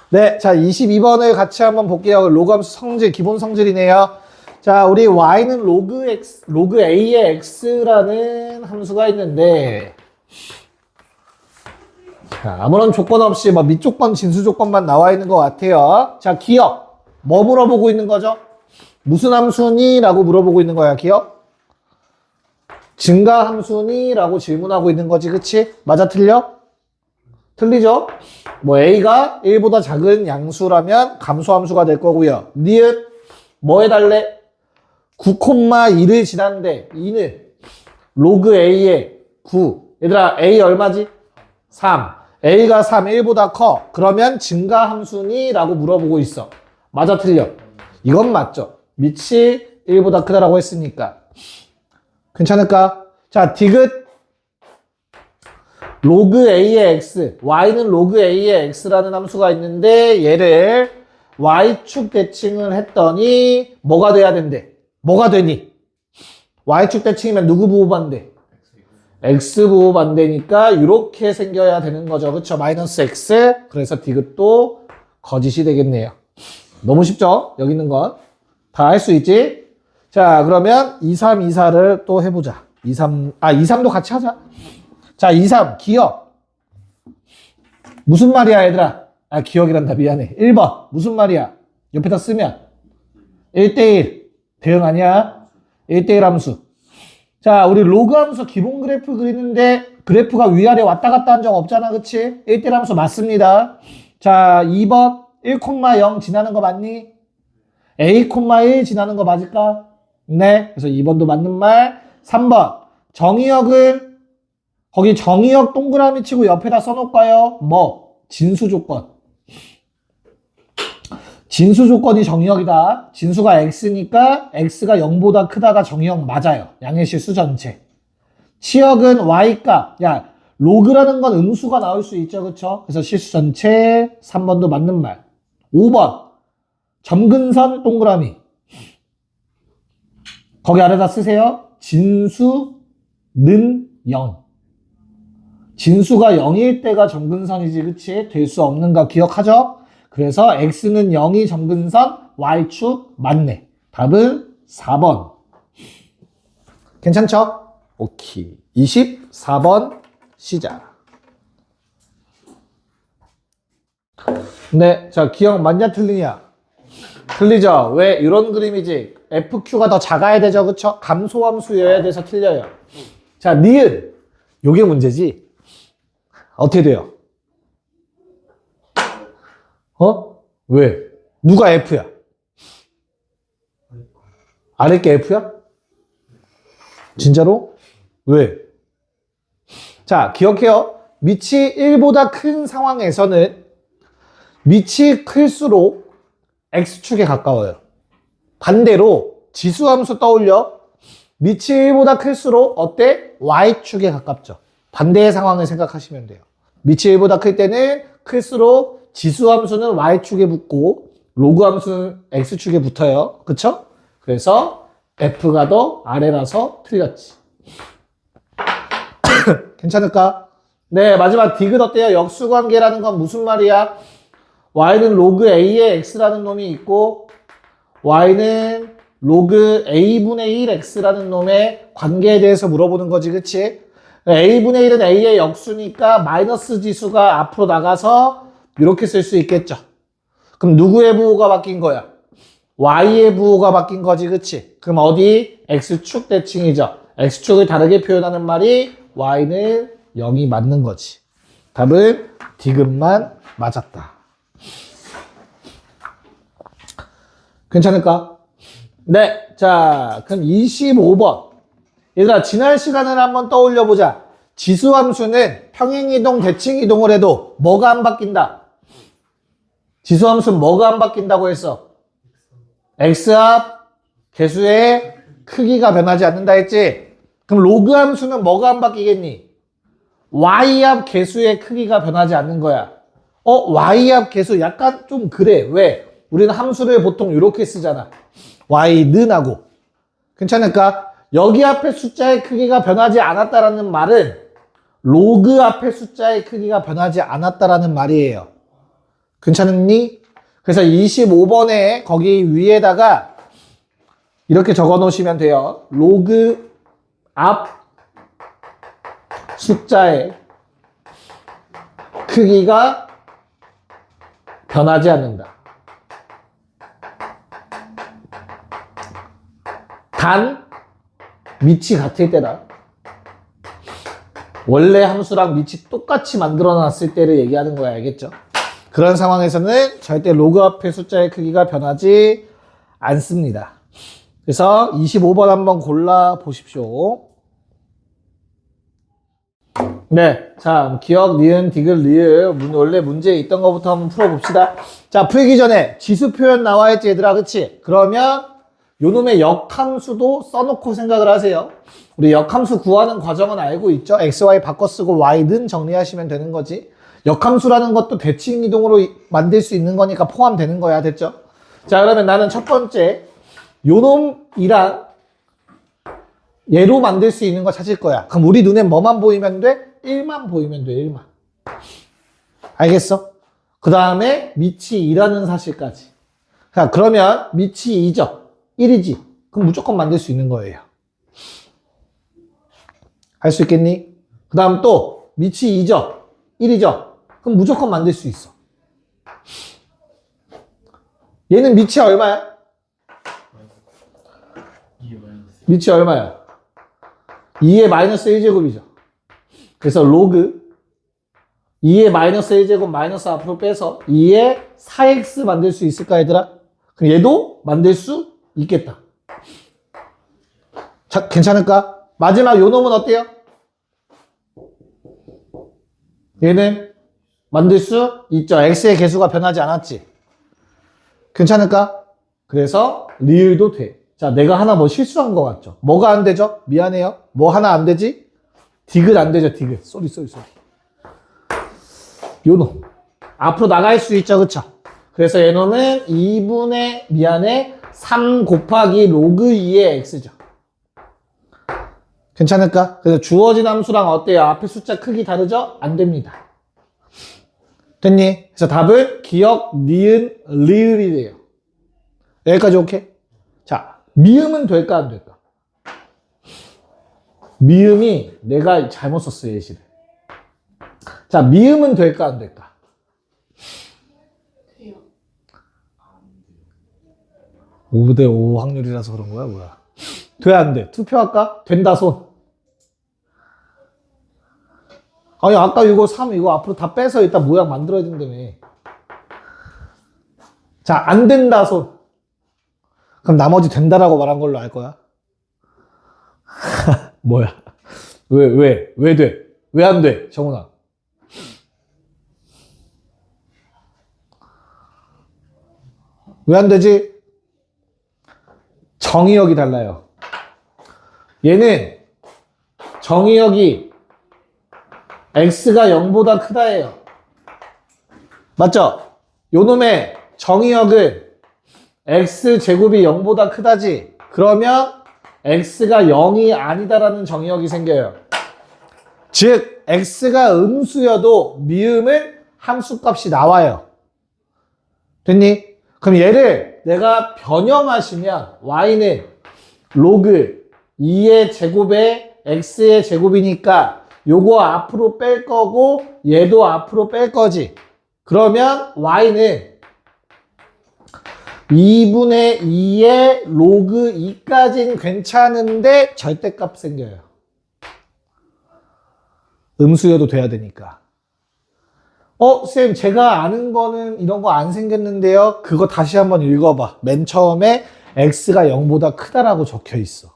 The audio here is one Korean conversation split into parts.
네, 자, 22번을 같이 한번 볼게요. 로그 함수 성질, 기본 성질이네요. 자, 우리 y는 로그 a의 x라는 함수가 있는데, 자, 아무런 조건 없이 뭐 밑조건, 진수 조건만 나와 있는 것 같아요. 자, 기억. 뭐 물어보고 있는 거죠? 무슨 함수니? 라고 물어보고 있는 거야, 기억? 증가 함수니? 라고 질문하고 있는 거지, 그치? 맞아, 틀려? 틀리죠? 뭐 a가 1보다 작은 양수라면 감소함수가 될 거고요. 니은 뭐 해달래? 9,1을 지났는데 2는 로그 a의 9. 얘들아 a 얼마지? 3. a가 3, 1보다 커. 그러면 증가함수니? 라고 물어보고 있어. 맞아, 틀려? 이건 맞죠? 밑이 1보다 크다라고 했으니까. 괜찮을까? 자, 디귿 로그 a의 x, y는 로그 a의 x라는 함수가 있는데 얘를 y축 대칭을 했더니 뭐가 돼야 된대? 뭐가 되니? y축 대칭이면 누구 부호반대? x 부호반대니까 이렇게 생겨야 되는 거죠. 그쵸? 마이너스 x. 그래서 디귿도 거짓이 되겠네요. 너무 쉽죠? 여기 있는 건. 다 할 수 있지? 자, 그러면 2, 3, 2, 4를 또 해보자. 2, 3도 같이 하자. 자, 2, 3, 기억. 무슨 말이야, 얘들아? 기억이란다. 미안해. 1번. 무슨 말이야? 옆에다 쓰면. 1대1. 대응 아니야? 1대1 함수. 자, 우리 로그 함수 기본 그래프 그리는데 그래프가 위아래 왔다 갔다 한 적 없잖아. 그치? 1대1 함수 맞습니다. 자, 2번. 1,0 지나는 거 맞니? a,1 지나는 거 맞을까? 네. 그래서 2번도 맞는 말. 3번. 정의역은 거기 정의역 동그라미 치고 옆에다 써놓을까요? 뭐? 진수 조건. 진수 조건이 정의역이다. 진수가 x니까 x가 0보다 크다가 정의역 맞아요. 양의 실수 전체. 치역은 y값. 야, 로그라는 건 음수가 나올 수 있죠. 그쵸? 그래서 실수 전체 3번도 맞는 말. 5번. 점근선 동그라미. 거기 아래다 쓰세요. 진수는 0. 진수가 0일 때가 점근선이지, 그치? 될 수 없는 거 기억하죠? 그래서 x는 0이 점근선, y축 맞네. 답은 4번. 괜찮죠? 오케이. 24번 시작. 네, 자, 기억 맞냐 틀리냐? 틀리죠? 왜? 이런 그림이지. FQ가 더 작아야 되죠, 그쵸? 감소함수여야 돼서 틀려요. 자, 니은. 요게 문제지. 어떻게 돼요? 왜? 누가 F야? 아래 게 F야? 진짜로? 왜? 자, 기억해요. 밑이 1보다 큰 상황에서는 밑이 클수록 X축에 가까워요. 반대로 지수함수 떠올려. 밑이 1보다 클수록 어때? Y축에 가깝죠. 반대의 상황을 생각하시면 돼요. 밑이 1보다 클 때는 클수록 지수함수는 Y축에 붙고 로그 함수는 X축에 붙어요. 그쵸? 그래서 F가 더 아래라서 틀렸지. 괜찮을까? 네, 마지막 디귿 어때요? 역수관계라는 건 무슨 말이야? Y는 로그 A의 X라는 놈이 있고 Y는 로그 A분의 1X라는 놈의 관계에 대해서 물어보는 거지, 그치? A분의 1은 A의 역수니까 마이너스 지수가 앞으로 나가서 이렇게 쓸 수 있겠죠. 그럼 누구의 부호가 바뀐 거야? Y의 부호가 바뀐 거지, 그치? 그럼 어디? X축 대칭이죠. X축을 다르게 표현하는 말이 Y는 0이 맞는 거지. 답은 디귿만 맞았다. 괜찮을까? 네, 자, 그럼 25번. 얘들아, 지난 시간을 한번 떠올려 보자. 지수함수는 평행이동, 대칭이동을 해도 뭐가 안 바뀐다? 지수함수는 뭐가 안 바뀐다고 했어? x합 개수의 크기가 변하지 않는다 했지? 그럼 로그함수는 뭐가 안 바뀌겠니? y합 개수의 크기가 변하지 않는 거야. y합 개수 약간 좀 그래. 왜? 우리는 함수를 보통 이렇게 쓰잖아. y는 하고. 괜찮을까? 여기 앞에 숫자의 크기가 변하지 않았다라는 말은 로그 앞에 숫자의 크기가 변하지 않았다라는 말이에요. 괜찮니? 그래서 25번에 거기 위에다가 이렇게 적어 놓으시면 돼요. 로그 앞 숫자의 크기가 변하지 않는다. 단 밑이 같을 때다. 원래 함수랑 밑이 똑같이 만들어 놨을 때를 얘기하는 거야. 알겠죠? 그런 상황에서는 절대 로그 앞의 숫자의 크기가 변하지 않습니다. 그래서 25번 한번 골라 보십시오. 네. 자, 기억, 니은, 디귿, 리을. 원래 문제에 있던 것부터 한번 풀어봅시다. 자, 풀기 전에 지수 표현 나와있지, 얘들아. 그치? 그러면 요놈의 역함수도 써놓고 생각을 하세요. 우리 역함수 구하는 과정은 알고 있죠? x, y 바꿔 쓰고 y는 정리하시면 되는 거지. 역함수라는 것도 대칭 이동으로 만들 수 있는 거니까 포함되는 거야. 됐죠? 자, 그러면 나는 첫 번째 요놈이랑 얘로 만들 수 있는 거 찾을 거야. 그럼 우리 눈에 뭐만 보이면 돼? 1만 보이면 돼. 1만. 알겠어? 그 다음에 밑이 2라는 사실까지. 자, 그러면 밑이 2죠? 1이지? 그럼 무조건 만들 수 있는 거예요. 할 수 있겠니? 그 다음 또 밑이 2죠? 1이죠? 그럼 무조건 만들 수 있어. 얘는 밑이 얼마야? 밑이 얼마야? 2의 마이너스 1제곱이죠. 그래서 로그 2의 마이너스 1제곱 마이너스 앞으로 빼서 2의 4x 만들 수 있을까 얘들아? 그럼 얘도 만들 수 있겠다. 자, 괜찮을까? 마지막 요 놈은 어때요? 얘는 만들 수 있죠. x의 개수가 변하지 않았지. 괜찮을까? 그래서 리을도 돼. 자, 내가 하나 뭐 실수한 것 같죠? 뭐가 안 되죠? 미안해요. 뭐 하나 안 되지? 디귿 안 되죠, 디귿. 쏘리. 요놈. 앞으로 나갈 수 있죠, 그쵸? 그래서 얘놈은 3 곱하기 로그 2의 x죠. 괜찮을까? 그래서 주어진 함수랑 어때요? 앞에 숫자 크기 다르죠? 안 됩니다. 됐니? 그래서 답은 기억, 니은, 리을이 돼요. 여기까지 오케이? 자, 미음은 될까, 안 될까? 미음이 내가 잘못 썼어, 예시를. 자, 미음은 될까, 안 될까? 돼요. 5대5 확률이라서 그런 거야, 뭐야? 돼, 안 돼? 투표할까? 된다, 손. 아니, 아까 이거 3, 이거 앞으로 다 빼서 일단 모양 만들어야 된다며. 자, 안 된다, 손. 그럼 나머지 된다라고 말한 걸로 알 거야? 뭐야? 왜 돼? 왜 안 돼? 정훈아. 왜 안 되지? 정의역이 달라요. 얘는 정의역이 x가 0보다 크다예요. 맞죠? 요놈의 정의역은 x제곱이 0보다 크다지. 그러면 x가 0이 아니다라는 정의역이 생겨요. 즉 x가 음수여도 미음은 함수값이 나와요. 됐니? 그럼 얘를 내가 변형하시면 y는 로그 2의 제곱에 x의 제곱이니까 요거 앞으로 뺄 거고 얘도 앞으로 뺄 거지. 그러면 y는 2분의 2의 로그 2까지는 괜찮은데 절대값 생겨요. 음수여도 돼야 되니까. 쌤, 제가 아는 거는 이런 거 안 생겼는데요. 그거 다시 한번 읽어봐. 맨 처음에 x가 0보다 크다라고 적혀 있어.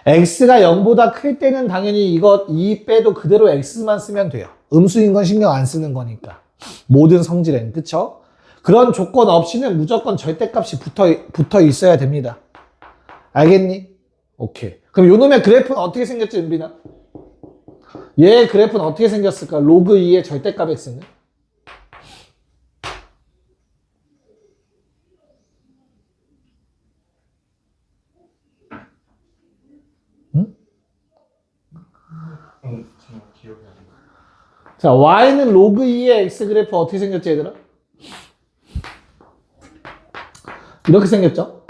x가 0보다 클 때는 당연히 이거 2 빼도 그대로 x만 쓰면 돼요. 음수인 건 신경 안 쓰는 거니까. 모든 성질엔. 그쵸? 그런 조건 없이는 무조건 절대값이 붙어 있어야 됩니다. 알겠니? 오케이. 그럼 요놈의 그래프는 어떻게 생겼지, 은빈아? 얘의 그래프는 어떻게 생겼을까? 로그 2의 절대값 x는? 응? 정말 기억이 안 나. 자, y는 로그 2의 x 그래프 어떻게 생겼지, 얘들아? 이렇게 생겼죠?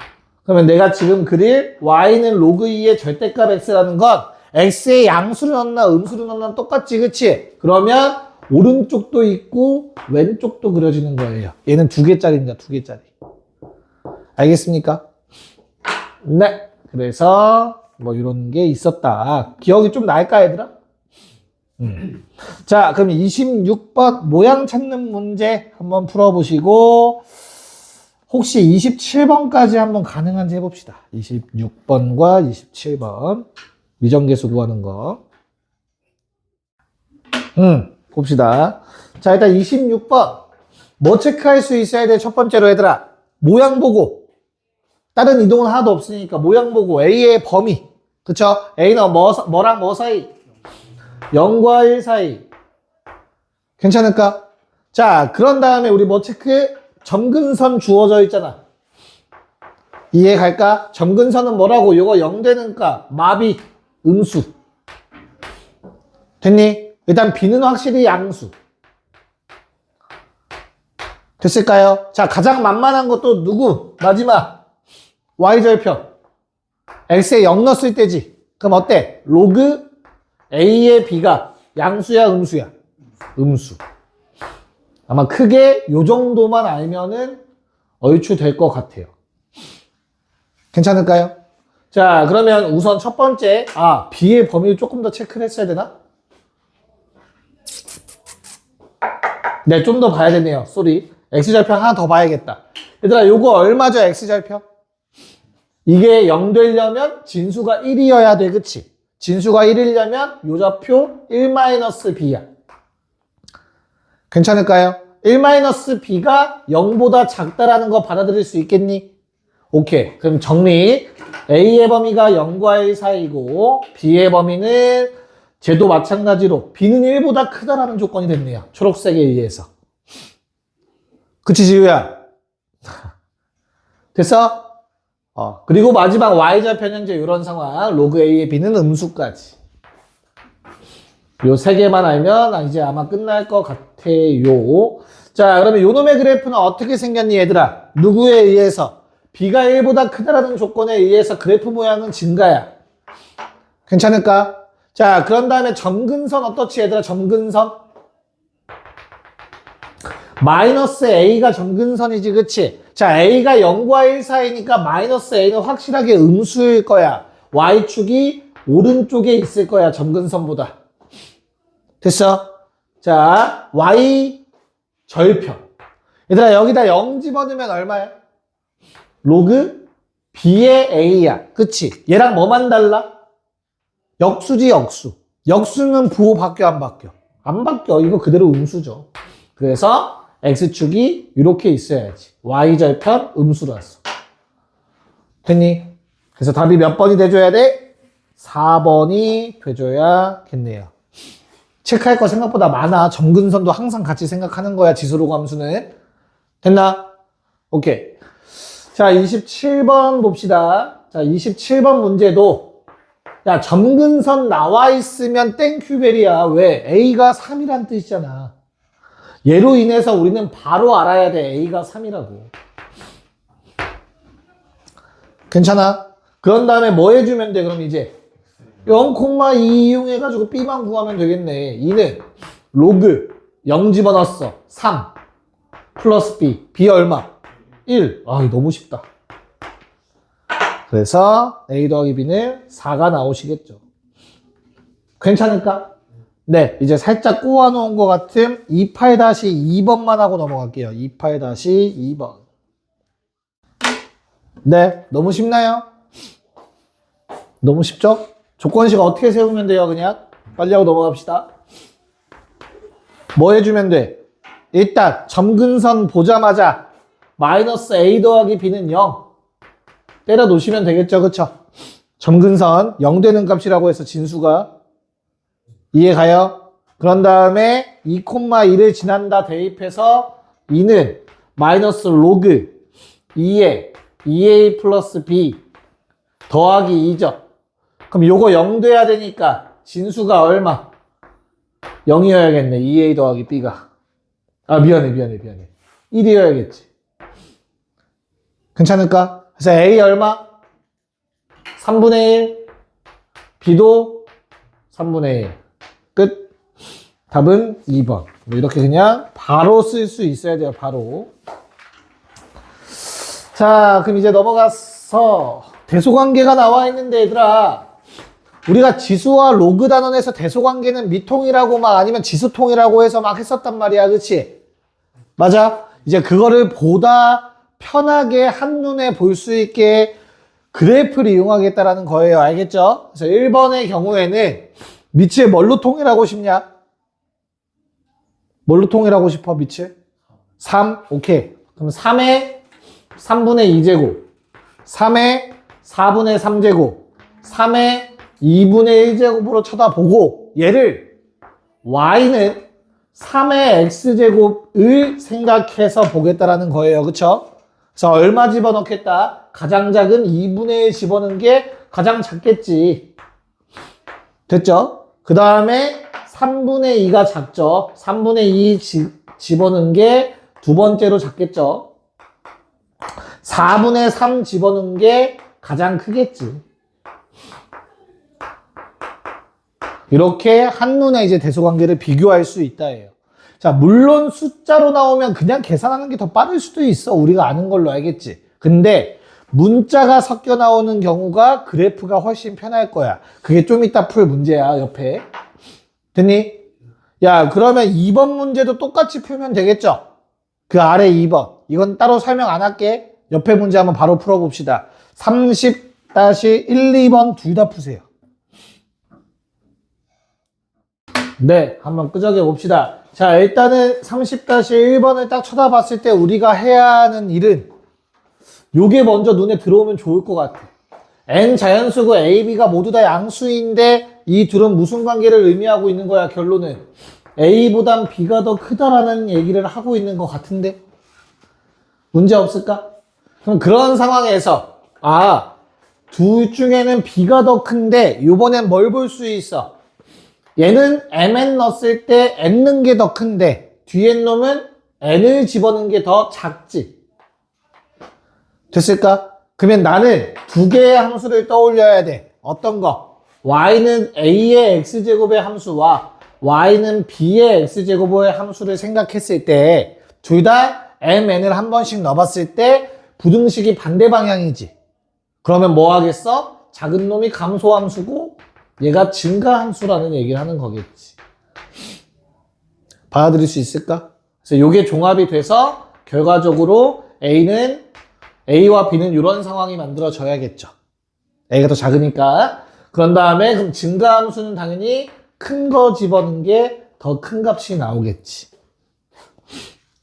그러면 내가 지금 그릴 y는 로그 2의 절대값 x라는 건 x의 양수를 넣나 음수를 넣나 똑같지, 그치? 그러면 오른쪽도 있고 왼쪽도 그려지는 거예요. 얘는 2개짜리입니다, 2개짜리. 알겠습니까? 네. 그래서 뭐 이런 게 있었다. 기억이 좀 날까, 얘들아? 자, 그럼 26번 모양 찾는 문제 한번 풀어보시고 혹시 27번까지 한번 가능한지 해봅시다. 26번과 27번 미정계수 구하는 거. 봅시다. 자, 일단 26번 뭐 체크할 수 있어야 돼? 첫 번째로 얘들아 모양 보고 다른 이동은 하나도 없으니까 모양 보고 A의 범위 그쵸? A는 뭐랑 뭐 사이? 0과 1 사이. 괜찮을까? 자, 그런 다음에 우리 뭐 체크해? 점근선 주어져 있잖아. 이해 갈까? 점근선은 뭐라고? 요거 0 되는 값, 마비, 음수. 됐니? 일단 B는 확실히 양수. 됐을까요? 자, 가장 만만한 것도 누구? 마지막. Y절편. X에 0 넣었을 때지. 그럼 어때? 로그 A의 B가 양수야, 음수야? 음수. 아마 크게 요 정도만 알면은 얼추 될 것 같아요. 괜찮을까요? 자, 그러면 우선 첫 번째, B의 범위를 조금 더 체크를 했어야 되나? 네, 좀 더 봐야 되네요. 쏘리. X절편 하나 더 봐야겠다. 얘들아, 요거 얼마죠, X절편? 이게 0 되려면 진수가 1이어야 돼, 그치? 진수가 1이려면 요 좌표 1-B야. 괜찮을까요? 1-B가 0보다 작다라는 거 받아들일 수 있겠니? 오케이. 그럼 정리. A의 범위가 0과 1 사이고 B의 범위는 쟤도 마찬가지로 B는 1보다 크다라는 조건이 됐네요. 초록색에 의해서. 그치, 지우야? 됐어? 그리고 마지막 Y절편 현재 이런 상황. 로그 A의 B는 음수까지. 요 세 개만 알면 이제 아마 끝날 것 같아요. 자, 그러면 요 놈의 그래프는 어떻게 생겼니, 얘들아? 누구에 의해서? B가 1보다 크다라는 조건에 의해서 그래프 모양은 증가야. 괜찮을까? 자, 그런 다음에 점근선 어떻지, 얘들아? 점근선? 마이너스 A가 점근선이지, 그치? 자, A가 0과 1 사이니까 마이너스 A는 확실하게 음수일 거야. Y축이 오른쪽에 있을 거야, 점근선보다. 됐어? 자, Y 절편. 얘들아, 여기다 0 집어넣으면 얼마야? 로그 B의 A야. 그치? 얘랑 뭐만 달라? 역수지, 역수. 역수는 부호 바뀌어, 안 바뀌어? 안 바뀌어. 이거 그대로 음수죠. 그래서 X축이 이렇게 있어야지. Y절편 음수라서. 됐니? 그래서 답이 몇 번이 돼줘야 돼? 4번이 돼줘야겠네요. 체크할 거 생각보다 많아. 점근선도 항상 같이 생각하는 거야. 지수로 함수는. 됐나? 오케이. 자, 27번 봅시다. 자, 27번 문제도 야, 점근선 나와 있으면 땡큐벨이야. 왜? A가 3이란 뜻이잖아. 얘로 인해서 우리는 바로 알아야 돼. A가 3이라고. 괜찮아? 그런 다음에 뭐 해주면 돼? 그럼 이제 0,2 이용해가지고 B만 구하면 되겠네. 2는 로그 0 집어넣었어. 3 플러스 B. B 얼마? 1. 너무 쉽다. 그래서 A 더하기 B는 4가 나오시겠죠. 괜찮을까? 네, 이제 살짝 꼬아놓은 것 같은 28-2번만 하고 넘어갈게요. 28-2번. 네, 너무 쉽나요? 너무 쉽죠? 조건식 어떻게 세우면 돼요, 그냥? 빨리 하고 넘어갑시다. 뭐 해주면 돼? 일단 점근선 보자마자 마이너스 A 더하기 B는 0 때려 놓으시면 되겠죠, 그쵸? 점근선 0 되는 값이라고 해서 진수가 이해 가요? 그런 다음에 2,1을 지난다 대입해서 2는 마이너스 로그 2에 2A 플러스 B 더하기 2죠. 그럼 요거 0 돼야 되니까 진수가 얼마? 0이어야겠네. 2A 더하기 B가. 미안해. 1이어야겠지. 괜찮을까? 그래서 A 얼마? 3분의 1. B도 3분의 1. 끝. 답은 2번. 뭐 이렇게 그냥 바로 쓸 수 있어야 돼요. 바로. 자, 그럼 이제 넘어가서 대소관계가 나와 있는데 얘들아, 우리가 지수와 로그 단원에서 대소관계는 미통이라고 막 아니면 지수통이라고 해서 막 했었단 말이야. 그치? 맞아? 이제 그거를 보다 편하게 한눈에 볼 수 있게 그래프를 이용하겠다라는 거예요. 알겠죠? 그래서 1번의 경우에는 밑을 뭘로 통일하고 싶냐? 뭘로 통일하고 싶어, 밑을? 3? 오케이. 그럼 3의 3분의 2제곱, 3의 4분의 3제곱, 3의 2분의 1제곱으로 쳐다보고 얘를 y는 3의 x제곱을 생각해서 보겠다라는 거예요. 그쵸? 그래서 얼마 집어넣겠다? 가장 작은 2분의 1 집어넣는 게 가장 작겠지. 됐죠? 그 다음에 3분의 2가 작죠? 3분의 2 집어넣는 게 두 번째로 작겠죠? 4분의 3 집어넣는 게 가장 크겠지. 이렇게 한눈에 이제 대소관계를 비교할 수 있다예요. 자, 물론 숫자로 나오면 그냥 계산하는 게 더 빠를 수도 있어. 우리가 아는 걸로 알겠지. 근데 문자가 섞여 나오는 경우가 그래프가 훨씬 편할 거야. 그게 좀 이따 풀 문제야, 옆에. 됐니? 야, 그러면 2번 문제도 똑같이 풀면 되겠죠? 그 아래 2번. 이건 따로 설명 안 할게. 옆에 문제 한번 바로 풀어봅시다. 30-1, 2번 둘 다 푸세요. 네, 한번 끄적여 봅시다. 자, 일단은 30-1번을 딱 쳐다봤을 때 우리가 해야 하는 일은 요게 먼저 눈에 들어오면 좋을 것 같아. N 자연수고 A, B가 모두 다 양수인데 이 둘은 무슨 관계를 의미하고 있는 거야, 결론은? A보단 B가 더 크다라는 얘기를 하고 있는 것 같은데? 문제 없을까? 그럼 그런 상황에서 둘 중에는 B가 더 큰데 요번엔 뭘 볼 수 있어? 얘는 mn 넣었을 때 n 넣은 게 더 큰데 뒤에 놈은 n을 집어넣은 게 더 작지. 됐을까? 그러면 나는 두 개의 함수를 떠올려야 돼. 어떤 거? y는 a의 x제곱의 함수와 y는 b의 x제곱의 함수를 생각했을 때 둘 다 mn을 한 번씩 넣어봤을 때 부등식이 반대 방향이지. 그러면 뭐 하겠어? 작은 놈이 감소함수고 얘가 증가함수라는 얘기를 하는 거겠지. 받아들일 수 있을까? 그래서 요게 종합이 돼서 결과적으로 A와 B는 이런 상황이 만들어져야겠죠. A가 더 작으니까. 그런 다음에 그럼 증가함수는 당연히 큰 거 집어넣는 게 더 큰 값이 나오겠지.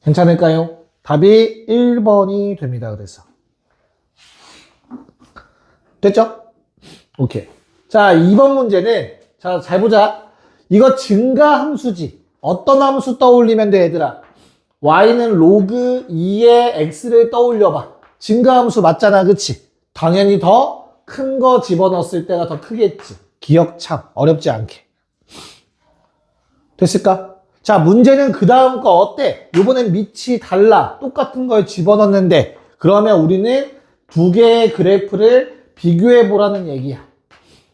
괜찮을까요? 답이 1번이 됩니다. 그래서. 됐죠? 오케이. 자, 2번 문제는, 자, 잘 보자. 이거 증가함수지. 어떤 함수 떠올리면 돼, 얘들아? y는 로그 2의 x를 떠올려봐. 증가함수 맞잖아, 그치? 당연히 더 큰 거 집어넣었을 때가 더 크겠지. 기억 참 어렵지 않게. 됐을까? 자, 문제는 그 다음 거 어때? 요번엔 밑이 달라. 똑같은 걸 집어넣는데 그러면 우리는 두 개의 그래프를 비교해 보라는 얘기야.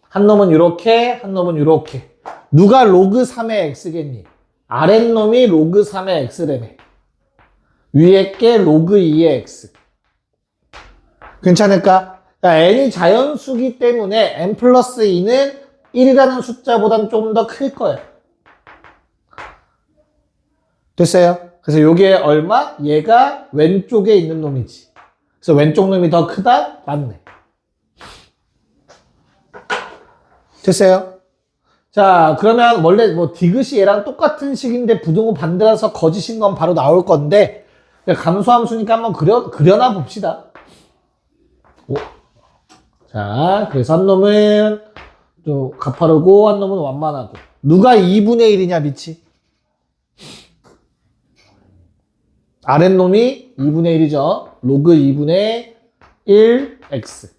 한 놈은 이렇게, 한 놈은 이렇게. 누가 로그 3의 x겠니? 아랫놈이 로그 3의 x래며. 위에 게 로그 2의 x. 괜찮을까? 그러니까 n이 자연수기 때문에 n 플러스 2는 1이라는 숫자보단 좀 더 클 거야. 됐어요? 그래서 요게 얼마? 얘가 왼쪽에 있는 놈이지. 그래서 왼쪽 놈이 더 크다? 맞네. 됐어요? 자, 그러면 원래 뭐 디귿이 얘랑 똑같은 식인데 부등호 반대라서 거짓인 건 바로 나올 건데 감소함수니까 한번 그려놔 봅시다. 오. 자, 그래서 한 놈은 좀 가파르고 한 놈은 완만하고. 누가 2분의 1이냐, 밑이? 아랫놈이 2분의 1이죠. 로그 2분의 1x.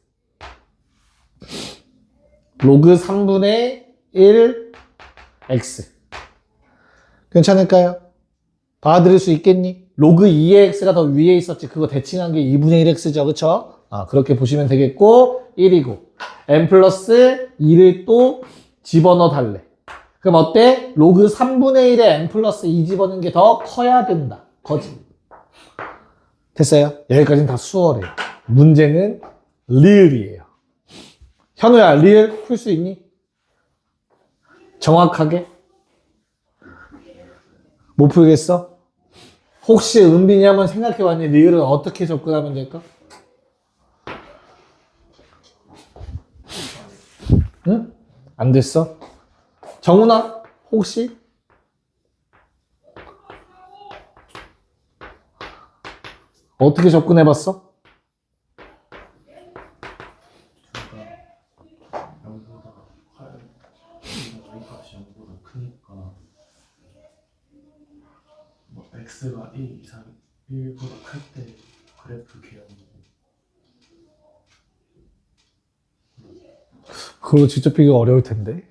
로그 3분의 1x. 괜찮을까요? 받아들일 수 있겠니? 로그 2의 x가 더 위에 있었지. 그거 대칭한 게 2분의 1x죠. 그쵸? 그렇게 보시면 되겠고 1이고 n 플러스 2를 또 집어넣어 달래. 그럼 어때? 로그 3분의 1에 n 플러스 2 집어넣는 게 더 커야 된다. 거지. 됐어요? 여기까지는 다 수월해요. 문제는 리을이에요. 현우야, 리을 풀 수 있니? 정확하게? 못 풀겠어? 혹시 은빈이 한번 생각해봤니? 리을은 어떻게 접근하면 될까? 응? 안 됐어? 정훈아, 혹시? 어떻게 접근해봤어? 0보다 커요. y값이 0보다 크니까 뭐 x가 1 이상 1보다 클 때 그래프 개형이고 그거 직접 비교가 어려울 텐데.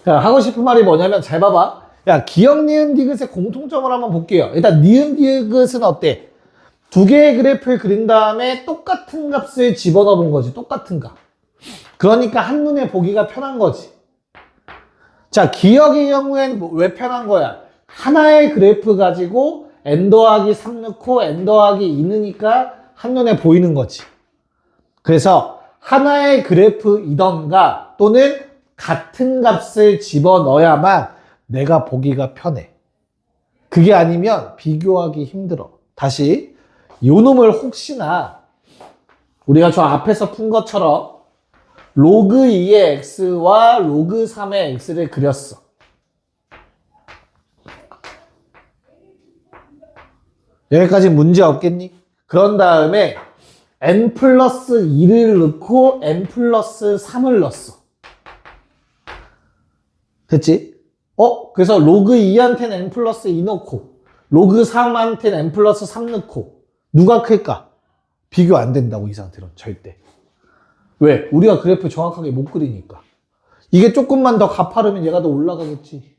야, 하고 싶은 말이 뭐냐면 잘 봐봐. 야, 기억 니은 디귿의 공통점을 한번 볼게요. 일단 니은 디귿은 어때? 두 개의 그래프를 그린 다음에 똑같은 값을 집어넣어 본 거지. 똑같은 값. 그러니까 한눈에 보기가 편한 거지. 자, 기억의 경우엔 왜 편한 거야? 하나의 그래프 가지고 n 더하기 3 넣고 n 더하기 2 넣으니까 한눈에 보이는 거지. 그래서 하나의 그래프이던가 또는 같은 값을 집어넣어야만 내가 보기가 편해. 그게 아니면 비교하기 힘들어. 다시 요 놈을 혹시나 우리가 저 앞에서 푼 것처럼 로그 2의 x와 로그 3의 x를 그렸어. 여기까지 문제 없겠니? 그런 다음에 n 플러스 2를 넣고 n 플러스 3을 넣었어. 됐지? 그래서 로그 2한테는 n 플러스 2 넣고 로그 3한테는 n 플러스 3 넣고 누가 클까? 비교 안 된다고 이 상태로 절대. 왜? 우리가 그래프 정확하게 못 그리니까. 이게 조금만 더 가파르면 얘가 더 올라가겠지.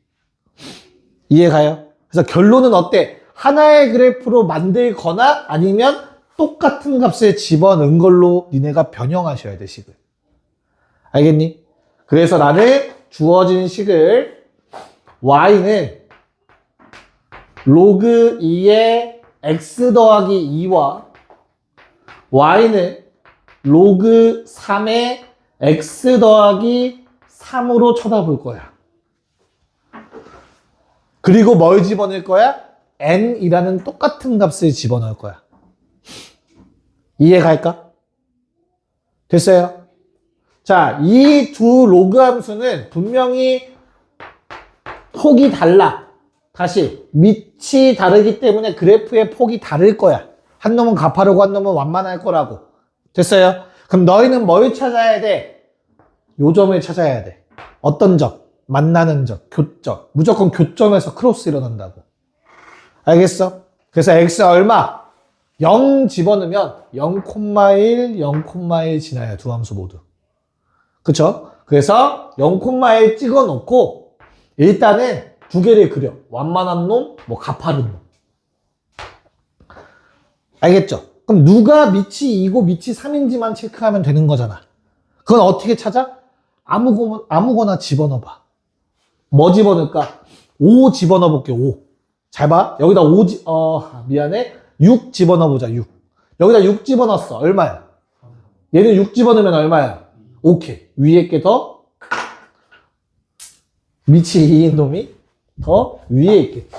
이해가요? 그래서 결론은 어때? 하나의 그래프로 만들거나 아니면 똑같은 값을 집어넣은 걸로 니네가 변형하셔야 돼, 식을. 알겠니? 그래서 나는 주어진 식을 y는 로그 2의 x 더하기 2와 y는 로그 3의 x 더하기 3으로 쳐다볼 거야. 그리고 뭘 집어넣을 거야? n이라는 똑같은 값을 집어넣을 거야. 이해갈까? 됐어요? 자, 이 두 로그 함수는 분명히 폭이 달라. 다시 밑이 다르기 때문에 그래프의 폭이 다를 거야. 한 놈은 가파르고 한 놈은 완만할 거라고. 됐어요? 그럼 너희는 뭘 찾아야 돼? 요점을 찾아야 돼. 어떤 점? 만나는 점, 교점. 무조건 교점에서 크로스 일어난다고. 알겠어? 그래서 x 얼마? 0 집어넣으면 0,1, 0,1 지나요. 두 함수 모두. 그쵸? 그래서 0,1 찍어 놓고 일단은 두 개를 그려. 완만한 놈, 뭐 가파른 놈. 알겠죠? 그럼 누가 밑이 2고 밑이 3인지만 체크하면 되는 거잖아. 그건 어떻게 찾아? 아무거나 집어넣어봐. 뭐 집어넣을까? 5 집어넣어볼게, 5. 잘 봐. 여기다 미안해. 6 집어넣어보자, 6. 여기다 6 집어넣었어. 얼마야? 얘는 6 집어넣으면 얼마야? 오케이. 위에 게 더, 밑이 2인 놈이 더 위에 있겠지.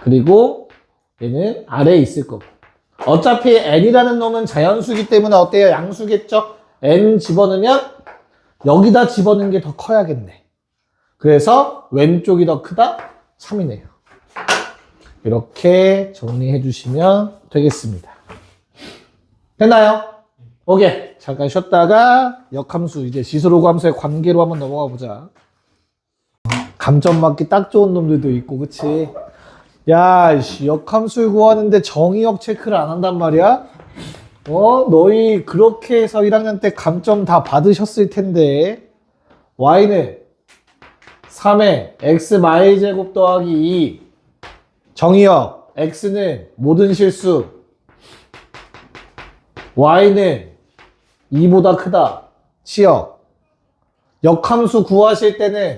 그리고 얘는 아래에 있을 거고. 어차피 n이라는 놈은 자연수기 때문에 어때요? 양수겠죠? n 집어넣으면 여기다 집어넣는 게 더 커야겠네. 그래서 왼쪽이 더 크다? 3이네요. 이렇게 정리해 주시면 되겠습니다. 됐나요? 오케이. 잠깐 쉬었다가 역함수, 이제 지수로그 함수의 관계로 한번 넘어가 보자. 감점 맞기 딱 좋은 놈들도 있고, 그치? 야, 역함수를 구하는데 정의역 체크를 안 한단 말이야? 너희 그렇게 해서 1학년 때 감점 다 받으셨을 텐데, y는 3의 xy제곱 더하기 2 정의역 x는 모든 실수 y는 2보다 크다 치역 역함수 구하실 때는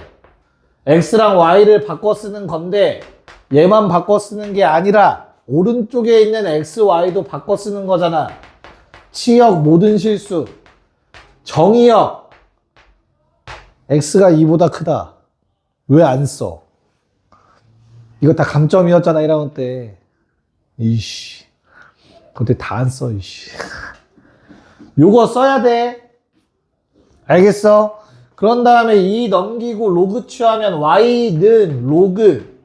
x랑 y를 바꿔 쓰는 건데 얘만 바꿔 쓰는 게 아니라 오른쪽에 있는 x, y도 바꿔 쓰는 거잖아. 치역 모든 실수 정의역 x가 2보다 크다. 왜 안 써? 이거 다 감점이었잖아 1학년 때. 이씨 그때 다 안 써 이씨. 요거 써야 돼. 알겠어? 그런 다음에 2 넘기고 로그 취하면 y는 로그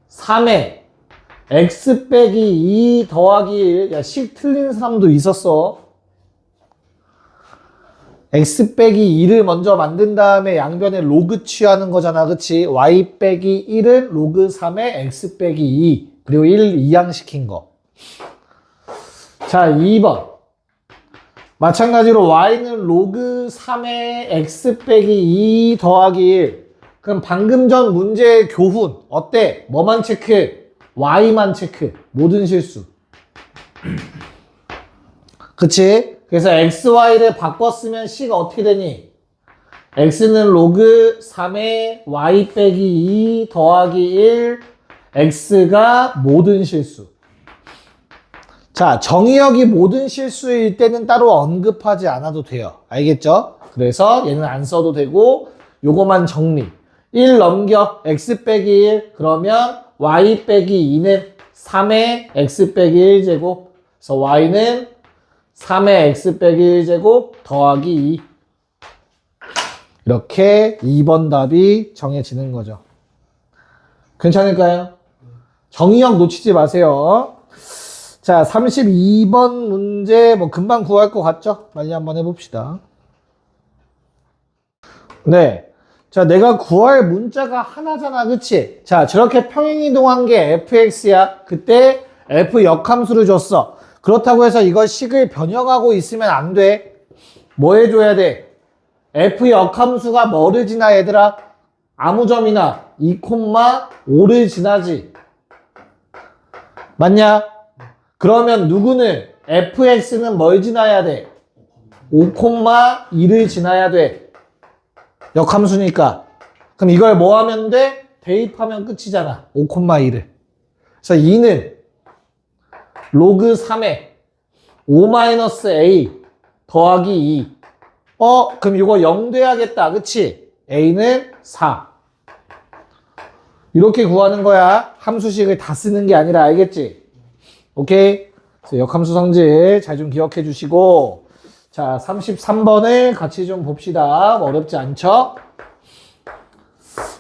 3에 x 빼기 2 더하기 1. 야, 식 틀린 사람도 있었어. x 빼기 2를 먼저 만든 다음에 양변에 로그 취하는 거잖아. 그치? y 빼기 1은 로그 3에 x 빼기 2. 그리고 1 이항시킨 거. 자, 2번. 마찬가지로 y는 로그 3에 x 빼기 2 더하기 1. 그럼 방금 전 문제의 교훈 어때? 뭐만 체크? y만 체크. 모든 실수. 그치? 그래서 x, y를 바꿔 쓰면 c가 어떻게 되니? x는 로그 3에 y 빼기 2 더하기 1 x가 모든 실수. 자, 정의역이 모든 실수일 때는 따로 언급하지 않아도 돼요. 알겠죠? 그래서 얘는 안 써도 되고 요거만 정리. 1 넘겨 x 빼기 1 그러면 y 빼기 2는 3의 x 빼기 1제곱 그래서 y는 3의 x 빼기 1제곱 더하기 2 이렇게 2번 답이 정해지는 거죠. 괜찮을까요? 정의역 놓치지 마세요. 자, 32번 문제 뭐 금방 구할 것 같죠? 빨리 한번 해봅시다. 네. 자, 내가 구할 문자가 하나잖아. 그치? 자, 저렇게 평행이동한 게 fx야. 그때 f 역함수를 줬어. 그렇다고 해서 이걸 식을 변형하고 있으면 안 돼. 뭐 해줘야 돼? f 역함수가 뭐를 지나 얘들아? 아무 점이나 2,5를 지나지. 맞냐? 그러면 누구는 fx는 뭘 지나야 돼? 5,2를 지나야 돼. 역함수니까. 그럼 이걸 뭐 하면 돼? 대입하면 끝이잖아. 5,2를. 그래서 2는 로그 3에 5-a 더하기 2. 그럼 이거 0 돼야겠다. 그치? a는 4. 이렇게 구하는 거야. 함수식을 다 쓰는 게 아니라. 알겠지? 오케이? 그래서 역함수 성질 잘 좀 기억해 주시고. 자, 33번을 같이 좀 봅시다. 뭐 어렵지 않죠?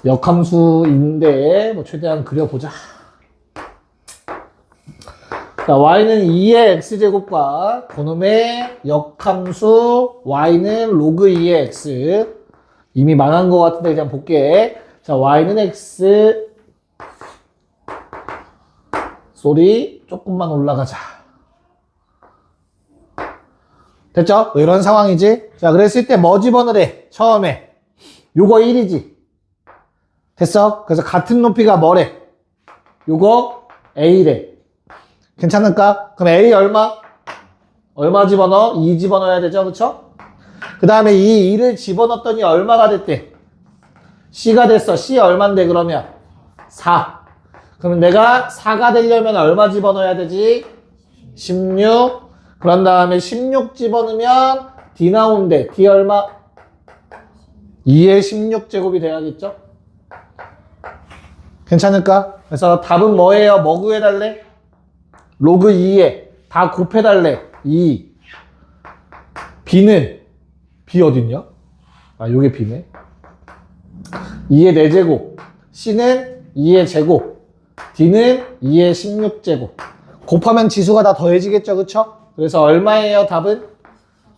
역함수인데 뭐 최대한 그려보자. 자, y는 2의 x제곱과 그놈의 역함수 y는 로그 2의 x. 이미 망한 것 같은데 그냥 볼게. 자, y는 x 소리 조금만 올라가자. 됐죠? 뭐 이런 상황이지? 자, 그랬을 때 뭐 집어넣으래? 처음에. 요거 1이지. 됐어? 그래서 같은 높이가 뭐래? 요거 A래. 괜찮을까? 그럼 A 얼마? 얼마 집어넣어? 2 집어넣어야 되죠? 그쵸? 그 다음에 이 2를 집어넣었더니 얼마가 됐대? C가 됐어. C 얼만데 그러면? 4. 그러면 내가 4가 되려면 얼마 집어넣어야 되지? 16. 그런 다음에 16 집어넣으면 D 나온대. D 얼마? 2의 16제곱이 돼야겠죠? 괜찮을까? 그래서 답은 뭐예요? 뭐 구해달래? 로그 2에 다 곱해달래. 2. B는 B 어딨냐? 아, 요게 B네. 2의 4제곱. C는 2의 제곱. D는 2의 16제곱. 곱하면 지수가 다 더해지겠죠? 그쵸? 그래서 얼마예요? 답은?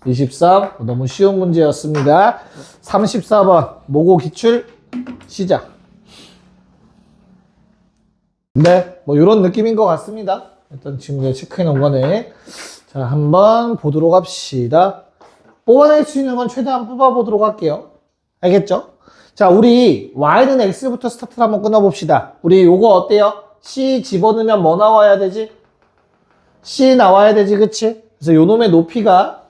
23. 너무 쉬운 문제였습니다. 34번 모고 기출 시작. 네, 뭐 이런 느낌인 것 같습니다. 일단 지금 제가 체크해 놓은 거네. 자, 한번 보도록 합시다. 뽑아낼 수 있는 건 최대한 뽑아보도록 할게요. 알겠죠? 자, 우리 y는 x부터 스타트를 한번 끊어봅시다. 우리 요거 어때요? c 집어넣으면 뭐 나와야 되지? c 나와야 되지, 그치? 그래서 요 놈의 높이가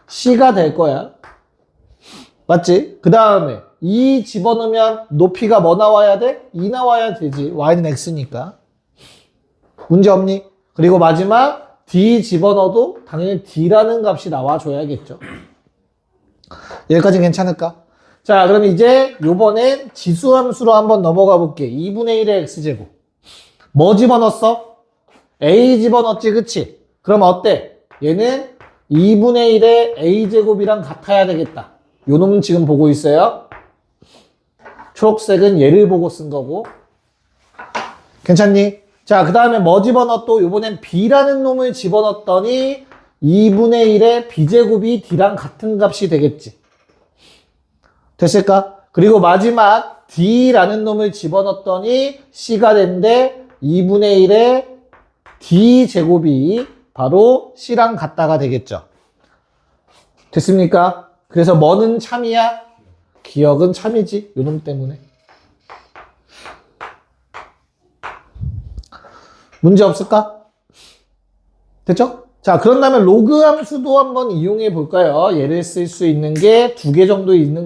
c가 될 거야. 맞지? 그 다음에 2 집어넣으면 높이가 뭐 나와야 돼? 2 나와야 되지. y는 x니까. 문제 없니? 그리고 마지막 d 집어넣어도 당연히 d라는 값이 나와줘야겠죠. 여기까지 괜찮을까? 자, 그럼 이제 요번엔 지수함수로 한번 넘어가 볼게. 2분의 1의 x제곱. 뭐 집어넣었어? a 집어넣었지, 그치? 그럼 어때? 얘는 2분의 1의 a제곱이랑 같아야 되겠다. 요 놈은 지금 보고 있어요. 초록색은 얘를 보고 쓴 거고. 괜찮니? 자, 그 다음에 뭐 집어넣었또? 요번엔 b라는 놈을 집어넣었더니 2분의 1의 b제곱이 d랑 같은 값이 되겠지. 됐을까? 그리고 마지막 d라는 놈을 집어넣었더니 c가 된데 2분의 1의 d제곱이 바로 c랑 같다가 되겠죠. 됐습니까? 그래서 뭐는 참이야? 기억은 참이지. 요놈 때문에. 문제 없을까? 됐죠? 자, 그런다면 로그 함수도 한번 이용해 볼까요? 얘를 쓸 수 있는 게 2개 정도 있는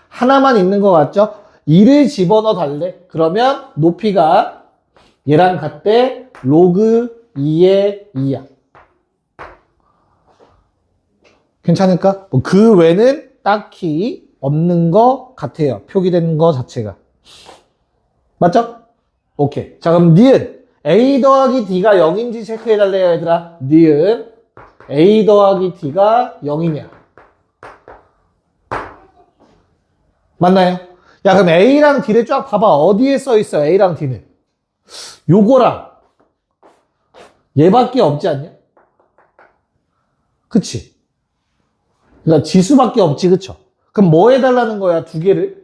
하나만 있는 것 같죠? 2를 집어넣어 달래. 그러면 높이가 얘랑 같대. 로그 2의 2야. 괜찮을까? 뭐 그 외는 딱히 없는 것 같아요. 표기된 거 자체가. 맞죠? 오케이. 자, 그럼 니은. a 더하기 d가 0인지 체크해달래요, 얘들아. 니은 a 더하기 d가 0이냐. 맞나요? 야, 그럼 a랑 d를 쫙 봐봐. 어디에 써있어, a랑 d는? 요거랑 얘밖에 없지 않냐? 그치? 그러니까 지수밖에 없지, 그쵸? 그럼 뭐 해달라는 거야, 2개를?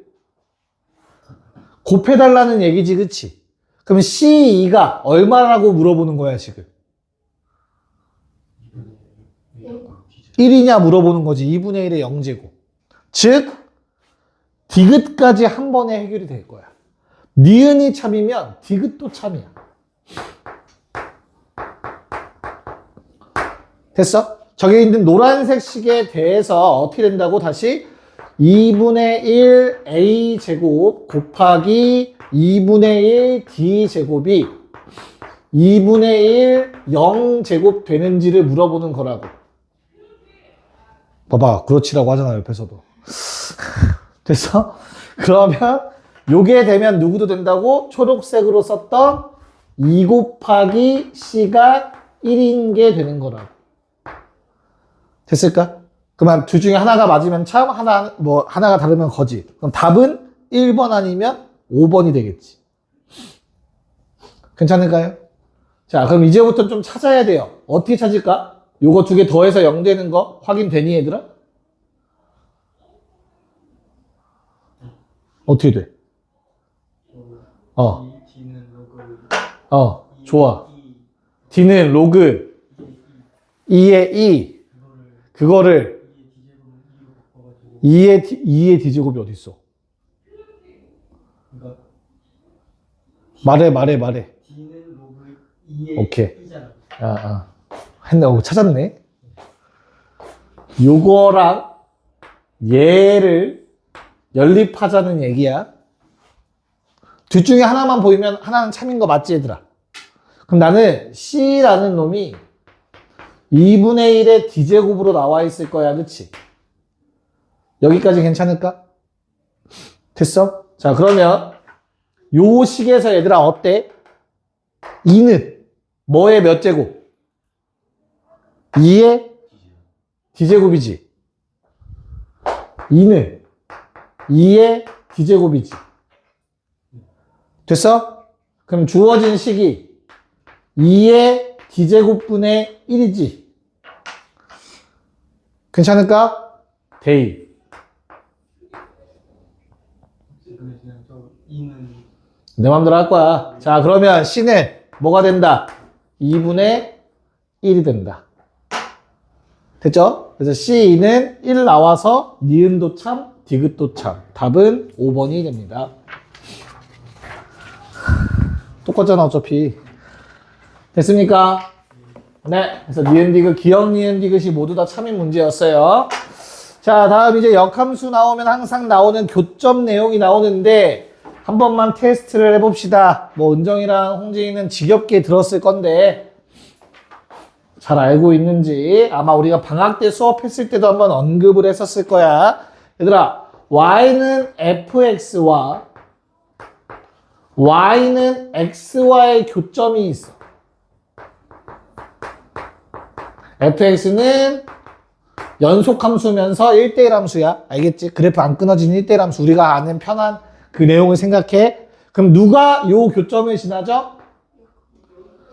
곱해달라는 얘기지, 그치? 그럼 C2가 얼마라고 물어보는 거야, 지금? 1이냐 물어보는 거지. 2분의 1의 0제곱. 즉, 디귿까지 한 번에 해결이 될 거야. 니은이 참이면 디귿도 참이야. 됐어? 저기 있는 노란색 식에 대해서 어떻게 된다고? 다시 2분의 1 a제곱 곱하기 2분의 1 d제곱이 2분의 1 0제곱 되는지를 물어보는 거라고. 봐봐, 그렇지라고 하잖아, 옆에서도. 됐어? 그러면 요게 되면 누구도 된다고? 초록색으로 썼던 2 곱하기 c가 1인 게 되는 거라고. 됐을까? 그러면 둘 중에 하나가 맞으면 참, 하나가 다르면 거짓. 그럼 답은 1번 아니면 5번이 되겠지. 괜찮을까요? 자, 그럼 이제부터 좀 찾아야 돼요. 어떻게 찾을까? 요거 2개 더해서 0 되는 거 확인되니, 얘들아? 어떻게 돼? 좋아. d는 로그 2의 2. 그거를 2의 d제곱이 어디 있어? 말해. D는 로그 2의 오케이. 2잖아. 했네. 찾았네. 요거랑 얘를 연립하자는 얘기야. 둘 중에 하나만 보이면 하나는 참인 거 맞지, 얘들아? 그럼 나는 C라는 놈이 2분의 1의 d제곱으로 나와 있을 거야, 그치? 여기까지 괜찮을까? 됐어? 자, 그러면 요 식에서 얘들아 어때? 2는 뭐의 몇 제곱? 2의 d제곱이지. 2는 2의 d제곱이지. 됐어? 그럼 주어진 식이 2의 d제곱분의 1이지. 괜찮을까? 데이. 내 맘대로 할 거야. 자, 그러면 C는 뭐가 된다? 2분의 1이 된다. 됐죠? 그래서 C2는 1 나와서 니은도 참 디귿도 참. 답은 5번이 됩니다. 똑같잖아 어차피. 됐습니까? 네. 그래서 니은 디귿, 기억 니은 디귿이 모두 다 참인 문제였어요. 자, 다음 이제 역함수 나오면 항상 나오는 교점 내용이 나오는데 한 번만 테스트를 해봅시다. 뭐 은정이랑 홍진이는 지겹게 들었을 건데 잘 알고 있는지 아마 우리가 방학 때 수업했을 때도 한번 언급을 했었을 거야. 얘들아, y는 fx와 y는 x와의 교점이 있어. fx는 연속함수면서 1대1 함수야. 알겠지? 그래프 안 끊어지는 1대1 함수. 우리가 아는 편한 그 내용을 생각해. 그럼 누가 요 교점을 지나죠?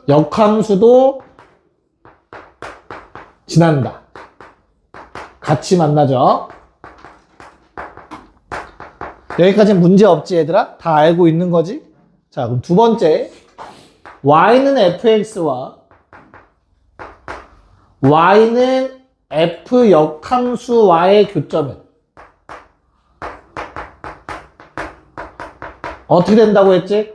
역함수도 지난다. 같이 만나죠. 여기까지는 문제 없지 얘들아? 다 알고 있는 거지? 자, 그럼 두 번째 y는 fx와 y는 f 역함수와의 교점은 어떻게 된다고 했지?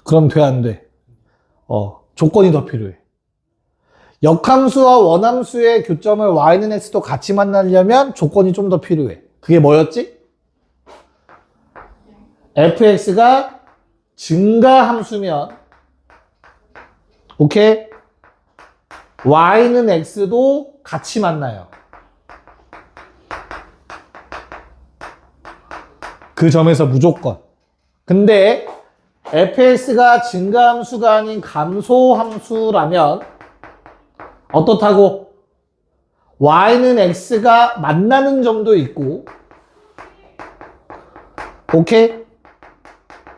그럼 돼, 안 돼? 조건이 더 필요해. 역함수와 원함수의 교점을 y는 x도 같이 만나려면 조건이 좀 더 필요해. 그게 뭐였지? fx가 증가함수면 오케이? y는 x도 같이 만나요. 그 점에서 무조건. 근데 fx가 증가함수가 아닌 감소함수라면 어떻다고? y는 x가 만나는 점도 있고 오케이?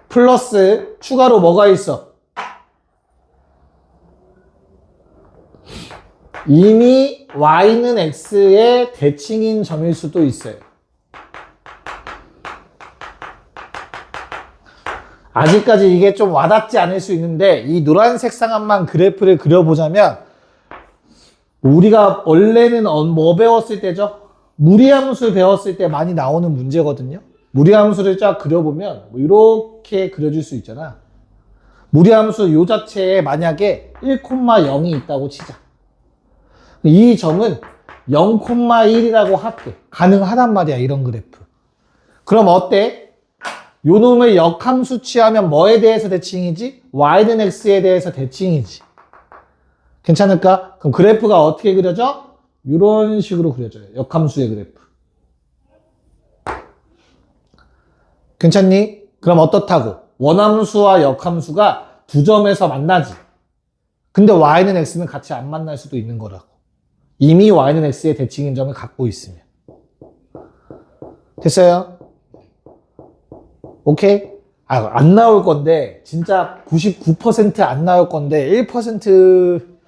플러스 추가로 뭐가 있어? 이미 y는 x의 대칭인 점일 수도 있어요. 아직까지 이게 좀 와닿지 않을 수 있는데 이 노란색 상한만 그래프를 그려보자면 우리가 원래는 뭐 배웠을 때죠? 무리함수 배웠을 때 많이 나오는 문제거든요. 무리함수를 쫙 그려보면 뭐 이렇게 그려줄 수 있잖아. 무리함수 요 자체에 만약에 1,0이 있다고 치자. 이 점은 0,1이라고 할게. 가능하단 말이야 이런 그래프. 그럼 어때? 요 놈을 역함수 취하면 뭐에 대해서 대칭이지? y는 x에 대해서 대칭이지. 괜찮을까? 그럼 그래프가 어떻게 그려져? 이런 식으로 그려져요. 역함수의 그래프. 괜찮니? 그럼 어떻다고? 원함수와 역함수가 두 점에서 만나지. 근데 y는 x는 같이 안 만날 수도 있는 거라고. 이미 y는 x의 대칭인 점을 갖고 있으면. 됐어요? 오케이? 안 나올 건데 진짜 99%안 나올 건데 1%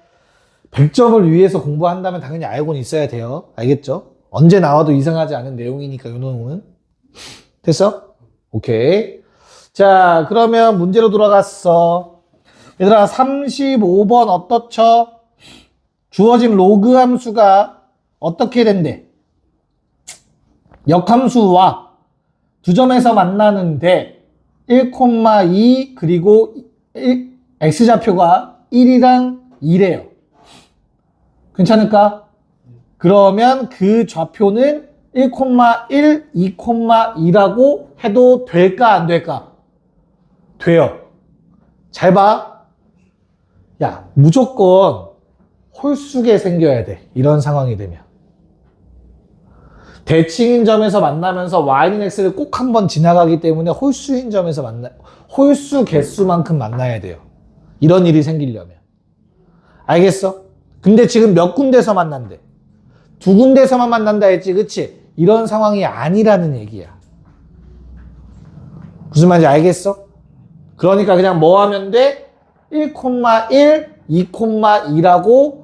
100점을 위해서 공부한다면 당연히 알고는 있어야 돼요. 알겠죠? 언제 나와도 이상하지 않은 내용이니까 이 놈은. 됐어? 오케이. 자, 그러면 문제로 돌아갔어. 얘들아 35번 어떻죠? 주어진 로그 함수가 어떻게 된대? 역함수와 두 점에서 만나는데 1,2 그리고 x좌표가 1이랑 2래요. 괜찮을까? 그러면 그 좌표는 1,1, 2,2라고 해도 될까 안 될까? 돼요. 잘 봐. 야, 무조건 홀수게 생겨야 돼. 이런 상황이 되면. 대칭인 점에서 만나면서 y는 x를 꼭 한번 지나가기 때문에 홀수인 점에서 홀수 개수만큼 만나야 돼요. 이런 일이 생기려면. 알겠어? 근데 지금 몇 군데서 만난대? 두 군데서만 만난다 했지, 그치? 이런 상황이 아니라는 얘기야. 무슨 말인지 알겠어? 그러니까 그냥 뭐 하면 돼? 1,1, 2,2라고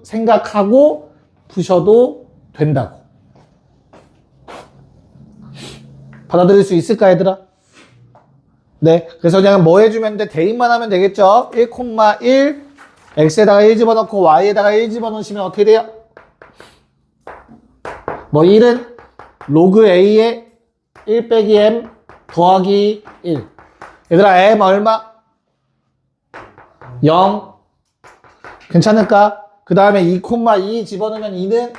생각하고 푸셔도 된다고. 받아들일 수 있을까, 얘들아? 네. 그래서 그냥 뭐 해주면 돼? 대입만 하면 되겠죠? 1,1, x에다가 1 집어넣고 y에다가 1 집어넣으시면 어떻게 돼요? 뭐 1은 로그 a에 1 빼기 m 더하기 1. 얘들아 m 얼마? 0. 괜찮을까? 그 다음에 2,2 집어넣으면 2는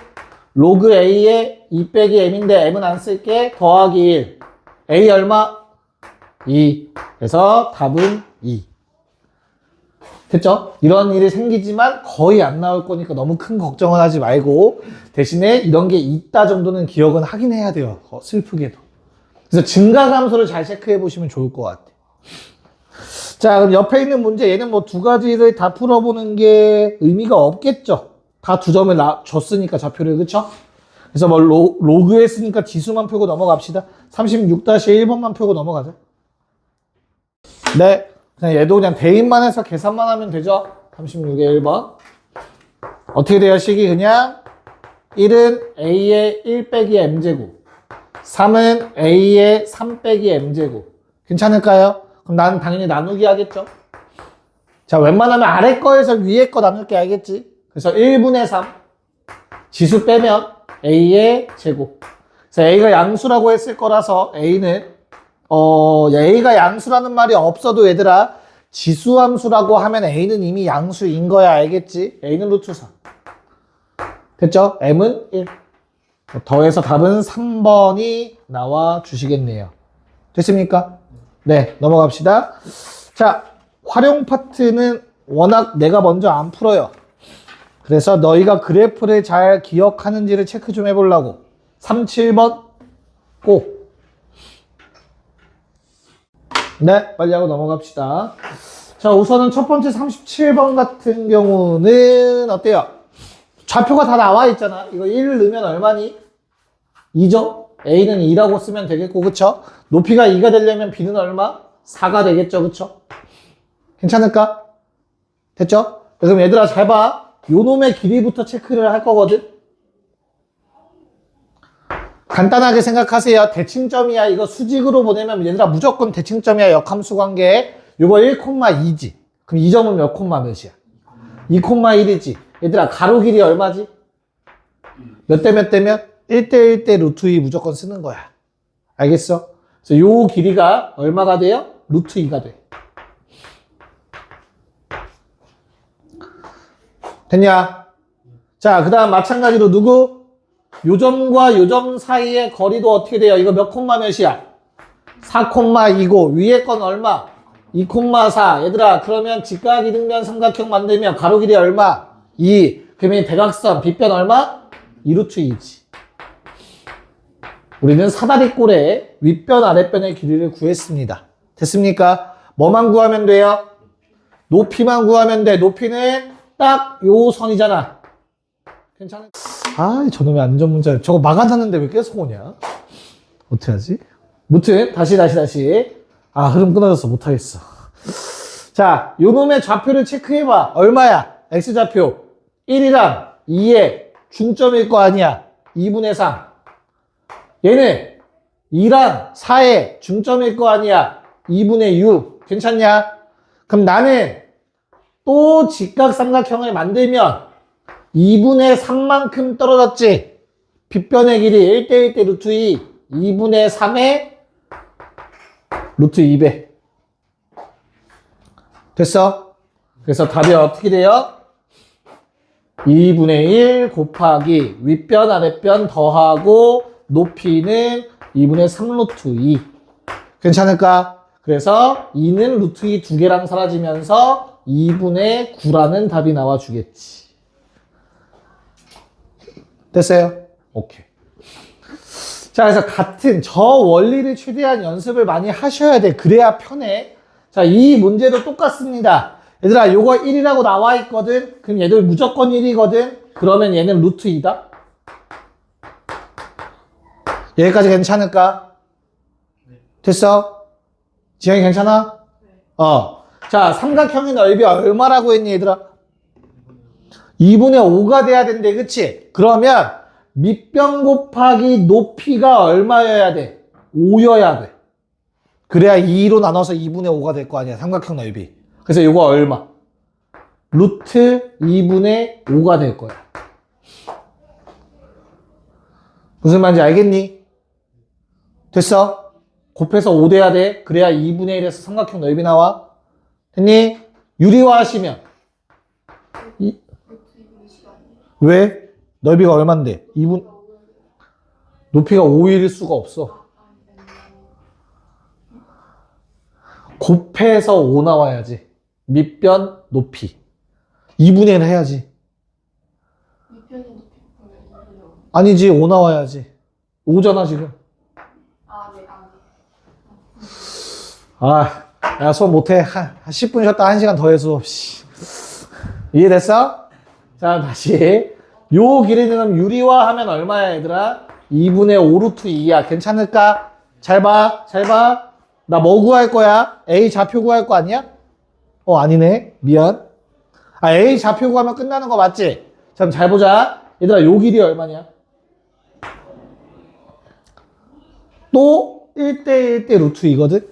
로그 a에 2 빼기 m인데 m은 안 쓸게. 더하기 1. a 얼마? 2. 그래서 답은 2. 됐죠? 이런 일이 생기지만 거의 안 나올 거니까 너무 큰 걱정을 하지 말고 대신에 이런 게 있다 정도는 기억은 하긴 해야 돼요. 슬프게도. 그래서 증가함수를 잘 체크해 보시면 좋을 것 같아요. 자, 그럼 옆에 있는 문제 얘는 뭐 두 가지를 다 풀어보는 게 의미가 없겠죠? 다 두 점을 줬으니까 좌표를. 그쵸? 그래서 뭐 로그 했으니까 지수만 풀고 넘어갑시다. 36-1번만 풀고 넘어가자. 네. 그냥 얘도 그냥 대입만 해서 계산만 하면 되죠. 36의 1번. 어떻게 돼요, 식이? 그냥 1은 a의 1 빼기 m제곱, 3은 a의 3 빼기 m제곱. 괜찮을까요? 그럼 나는 당연히 나누기 하겠죠. 자, 웬만하면 아래 거에서 위에 거 나눌게 알겠지? 그래서 1분의 3 지수 빼면 a의 제곱. 그래서 a가 양수라고 했을 거라서 a는 A가 양수라는 말이 없어도 얘들아 지수함수라고 하면 A는 이미 양수인 거야 알겠지? A는 루트 4. 됐죠? M은 1. 더해서 답은 3번이 나와 주시겠네요. 됐습니까? 네, 넘어갑시다. 자, 활용 파트는 워낙 내가 먼저 안 풀어요. 그래서 너희가 그래프를 잘 기억하는지를 체크 좀 해보려고. 3, 7번 고. 네, 빨리 하고 넘어갑시다. 자, 우선은 첫 번째 37번 같은 경우는 어때요? 좌표가 다 나와 있잖아. 이거 1을 넣으면 얼마니? 2죠? A는 2라고 쓰면 되겠고, 그쵸? 높이가 2가 되려면 B는 얼마? 4가 되겠죠, 그쵸? 괜찮을까? 됐죠? 그럼 얘들아 잘 봐. 요 놈의 길이부터 체크를 할 거거든? 간단하게 생각하세요. 대칭점이야. 이거 수직으로 보내면 얘들아 무조건 대칭점이야. 역함수 관계. 요거 1,2지. 그럼 이 점은 몇 콤마 몇이야? 2,1이지. 얘들아 가로 길이 얼마지? 몇 대 몇 대면? 1대 1대 루트 2 무조건 쓰는 거야. 알겠어? 그래서 요 길이가 얼마가 돼요? 루트 2가 돼. 됐냐? 자, 그 다음 마찬가지로 누구? 요 점과 요 점 사이의 거리도 어떻게 돼요? 이거 몇 콤마 몇이야? 4,2고 위에 건 얼마? 2,4. 얘들아 그러면 직각이등변 삼각형 만들면 가로 길이 얼마? 2. 그러면 대각선 빗변 얼마? 2루트 2지. 우리는 사다리꼴의 윗변 아랫변의 길이를 구했습니다. 됐습니까? 뭐만 구하면 돼요? 높이만 구하면 돼. 높이는 딱 요 선이잖아. 괜찮아? 아, 저놈의 안전문자. 저거 막아놨는데 왜 계속 오냐? 어떻게 하지? 무튼, 다시. 아, 흐름 끊어졌어. 못하겠어. 자, 요 놈의 좌표를 체크해봐. 얼마야? X좌표. 1이랑 2의 중점일 거 아니야. 2분의 3. 얘는 2랑 4의 중점일 거 아니야. 2분의 6. 괜찮냐? 그럼 나는 또 직각삼각형을 만들면 2분의 3만큼 떨어졌지. 빗변의 길이 1대 1대 루트 2. 2분의 3의 루트 2배. 됐어? 그래서 답이 어떻게 돼요? 2분의 1 곱하기 윗변 아랫변 더하고 높이는 2분의 3 루트 2. 괜찮을까? 그래서 2는 루트 2 두 개랑 사라지면서 2분의 9라는 답이 나와 주겠지. 됐어요? 오케이. 자, 그래서 같은 저 원리를 최대한 연습을 많이 하셔야 돼. 그래야 편해. 자, 이 문제도 똑같습니다. 얘들아, 요거 1이라고 나와 있거든? 그럼 얘들 무조건 1이거든? 그러면 얘는 루트 2다? 여기까지 괜찮을까? 됐어? 지영이 괜찮아? 자, 삼각형의 넓이 얼마라고 했니, 얘들아? 2분의 5가 돼야 된대, 그치? 그러면 밑변 곱하기 높이가 얼마여야 돼? 5여야 돼. 그래야 2로 나눠서 2분의 5가 될 거 아니야, 삼각형 넓이. 그래서 이거 얼마? 루트 2분의 5가 될 거야. 무슨 말인지 알겠니? 됐어? 곱해서 5 돼야 돼. 그래야 2분의 1에서 삼각형 넓이 나와. 됐니? 유리화 하시면 왜? 넓이가 얼만데? 2분 높이가 5일 수가 없어. 곱해서 5 나와야지. 밑변 높이 2분의 1 해야지. 아니지, 5 나와야지. 5잖아 지금. 아, 야, 수업 못해. 한 10분 쉬었다 1시간 더 해, 수업. 이해됐어? 자, 다시. 요 길이는 유리화 하면 얼마야, 얘들아? 2분의 5 루트 2야. 괜찮을까? 잘 봐, 잘 봐. 나 뭐 구할 거야? A 좌표 구할 거 아니야? 아니네. 미안. 아, A 좌표 구하면 끝나는 거 맞지? 자, 그럼 잘 보자. 얘들아, 요 길이 얼마냐? 또 1대1대 루트 2거든?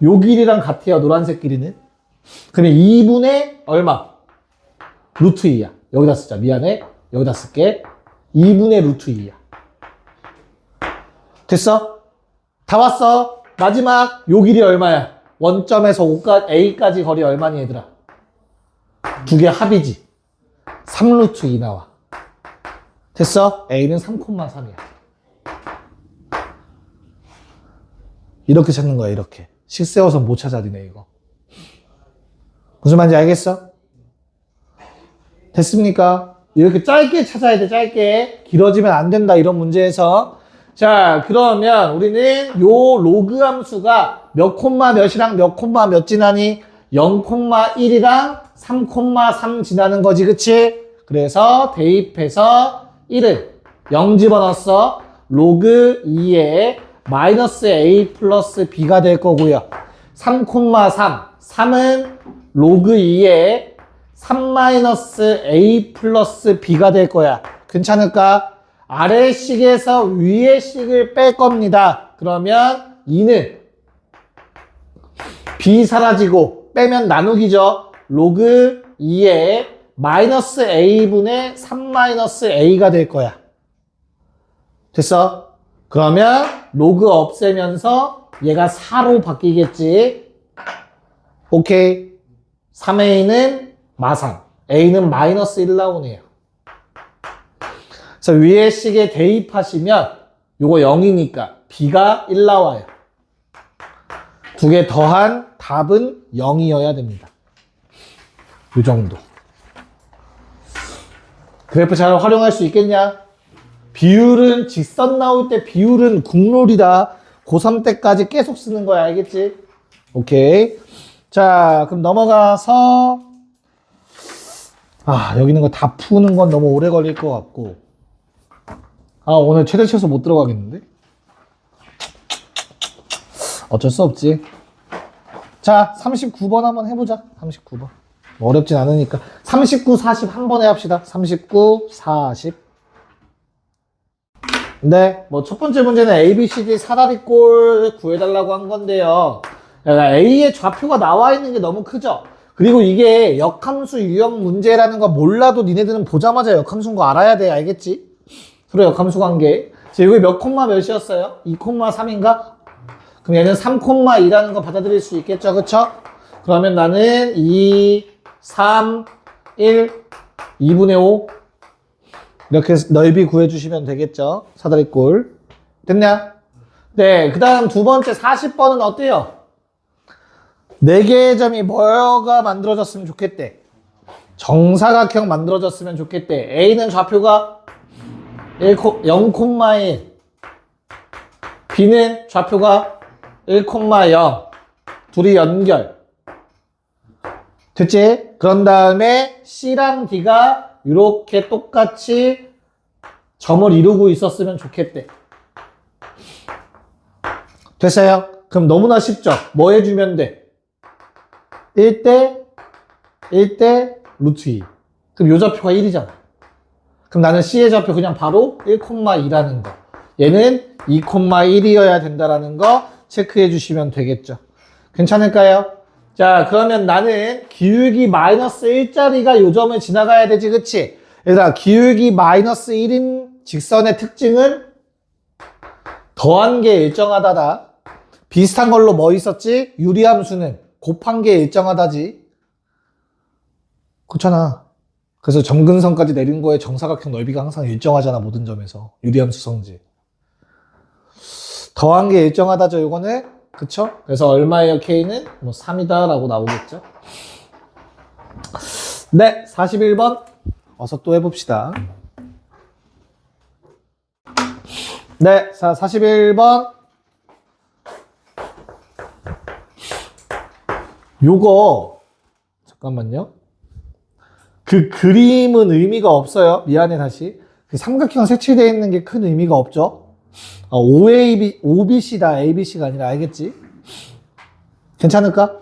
요 길이랑 같아요, 노란색 길이는. 그러면 2분의 얼마? 루트 2야. 여기다 쓰자. 미안해. 여기다 쓸게. 2분의 루트 2야. 됐어? 다 왔어. 마지막 요 길이 얼마야? 원점에서 A까지 거리 얼마니, 얘들아? 두 개 합이지. 3루트 2 나와. 됐어? A는 3,3이야. 이렇게 찾는 거야, 이렇게. 식 세워서 못 찾아, 니네 이거. 무슨 말인지 알겠어? 됐습니까? 이렇게 짧게 찾아야 돼, 짧게. 길어지면 안 된다, 이런 문제에서. 자, 그러면 우리는 요 로그 함수가 몇 콤마 몇이랑 몇 콤마 몇 지나니? 0,1이랑 3,3 지나는 거지, 그치? 그래서 대입해서 1을 0 집어넣었어. 로그 2에 마이너스 A 플러스 B가 될 거고요. 3,3. 3은 로그 2에 3 마이너스 A 플러스 B가 될 거야. 괜찮을까? 아래 식에서 위에 식을 뺄 겁니다. 그러면 2는 B 사라지고 빼면 나누기죠. 로그 2에 마이너스 A분의 3 마이너스 A가 될 거야. 됐어? 그러면 로그 없애면서 얘가 4로 바뀌겠지. 오케이. 3A는 마상, A는 마이너스 1 나오네요. 그래서 위에 식에 대입하시면 요거 0이니까 B가 1 나와요. 두 개 더한 답은 0이어야 됩니다. 요 정도. 그래프 잘 활용할 수 있겠냐? 비율은 직선 나올 때 비율은 국룰이다. 고3 때까지 계속 쓰는 거야. 알겠지? 오케이. 자, 그럼 넘어가서 여기 있는 거 다 푸는 건 너무 오래 걸릴 것 같고 오늘 최대 최소 못 들어가겠는데? 어쩔 수 없지. 자, 39번 한번 해보자. 39번. 어렵진 않으니까. 39, 40 한 번에 합시다. 39, 40. 네, 뭐 첫 번째 문제는 A, B, C, D 사다리꼴 구해달라고 한 건데요. A의 좌표가 나와 있는 게 너무 크죠? 그리고 이게 역함수 유형 문제라는 거 몰라도 니네들은 보자마자 역함수인 거 알아야 돼. 알겠지? 서로 역함수 관계. 자, 이거 몇 콤마 몇이었어요? 2,3인가? 그럼 얘는 3,2라는 거 받아들일 수 있겠죠? 그쵸? 그러면 나는 2, 3, 1, 2분의 5. 이렇게 넓이 구해주시면 되겠죠? 사다리꼴. 됐냐? 네, 그 다음 두 번째 40번은 어때요? 4개의 점이 뭐가 만들어졌으면 좋겠대? 정사각형 만들어졌으면 좋겠대. A는 좌표가 0,1. B는 좌표가 1,0. 둘이 연결. 됐지? 그런 다음에 C랑 D가 이렇게 똑같이 점을 이루고 있었으면 좋겠대. 됐어요? 그럼 너무나 쉽죠? 뭐 해주면 돼? 1대 루트 2. 그럼 요 좌표가 1이잖아. 그럼 나는 C의 좌표 그냥 바로 1,2라는 거. 얘는 2,1이어야 된다라는 거 체크해 주시면 되겠죠. 괜찮을까요? 자, 그러면 나는 기울기 마이너스 1짜리가 요점을 지나가야 되지, 그치? 얘들아, 기울기 마이너스 1인 직선의 특징은 더한 게 일정하다다. 비슷한 걸로 뭐 있었지? 유리함수는 곱한 게 일정하다지. 그렇잖아. 그래서 점근선까지 내린 거에 정사각형 넓이가 항상 일정하잖아, 모든 점에서. 유리함수 성질. 더한 게 일정하다죠, 요거는. 그쵸? 그래서 얼마예요, K는? 뭐 3이다 라고 나오겠죠. 네, 41번. 어서 또 해봅시다. 네, 자, 41번. 요거, 잠깐만요. 그 그림은 의미가 없어요. 미안해, 다시. 그 삼각형 색칠되어 있는 게 큰 의미가 없죠. OBC다, ABC가 아니라, 알겠지? 괜찮을까?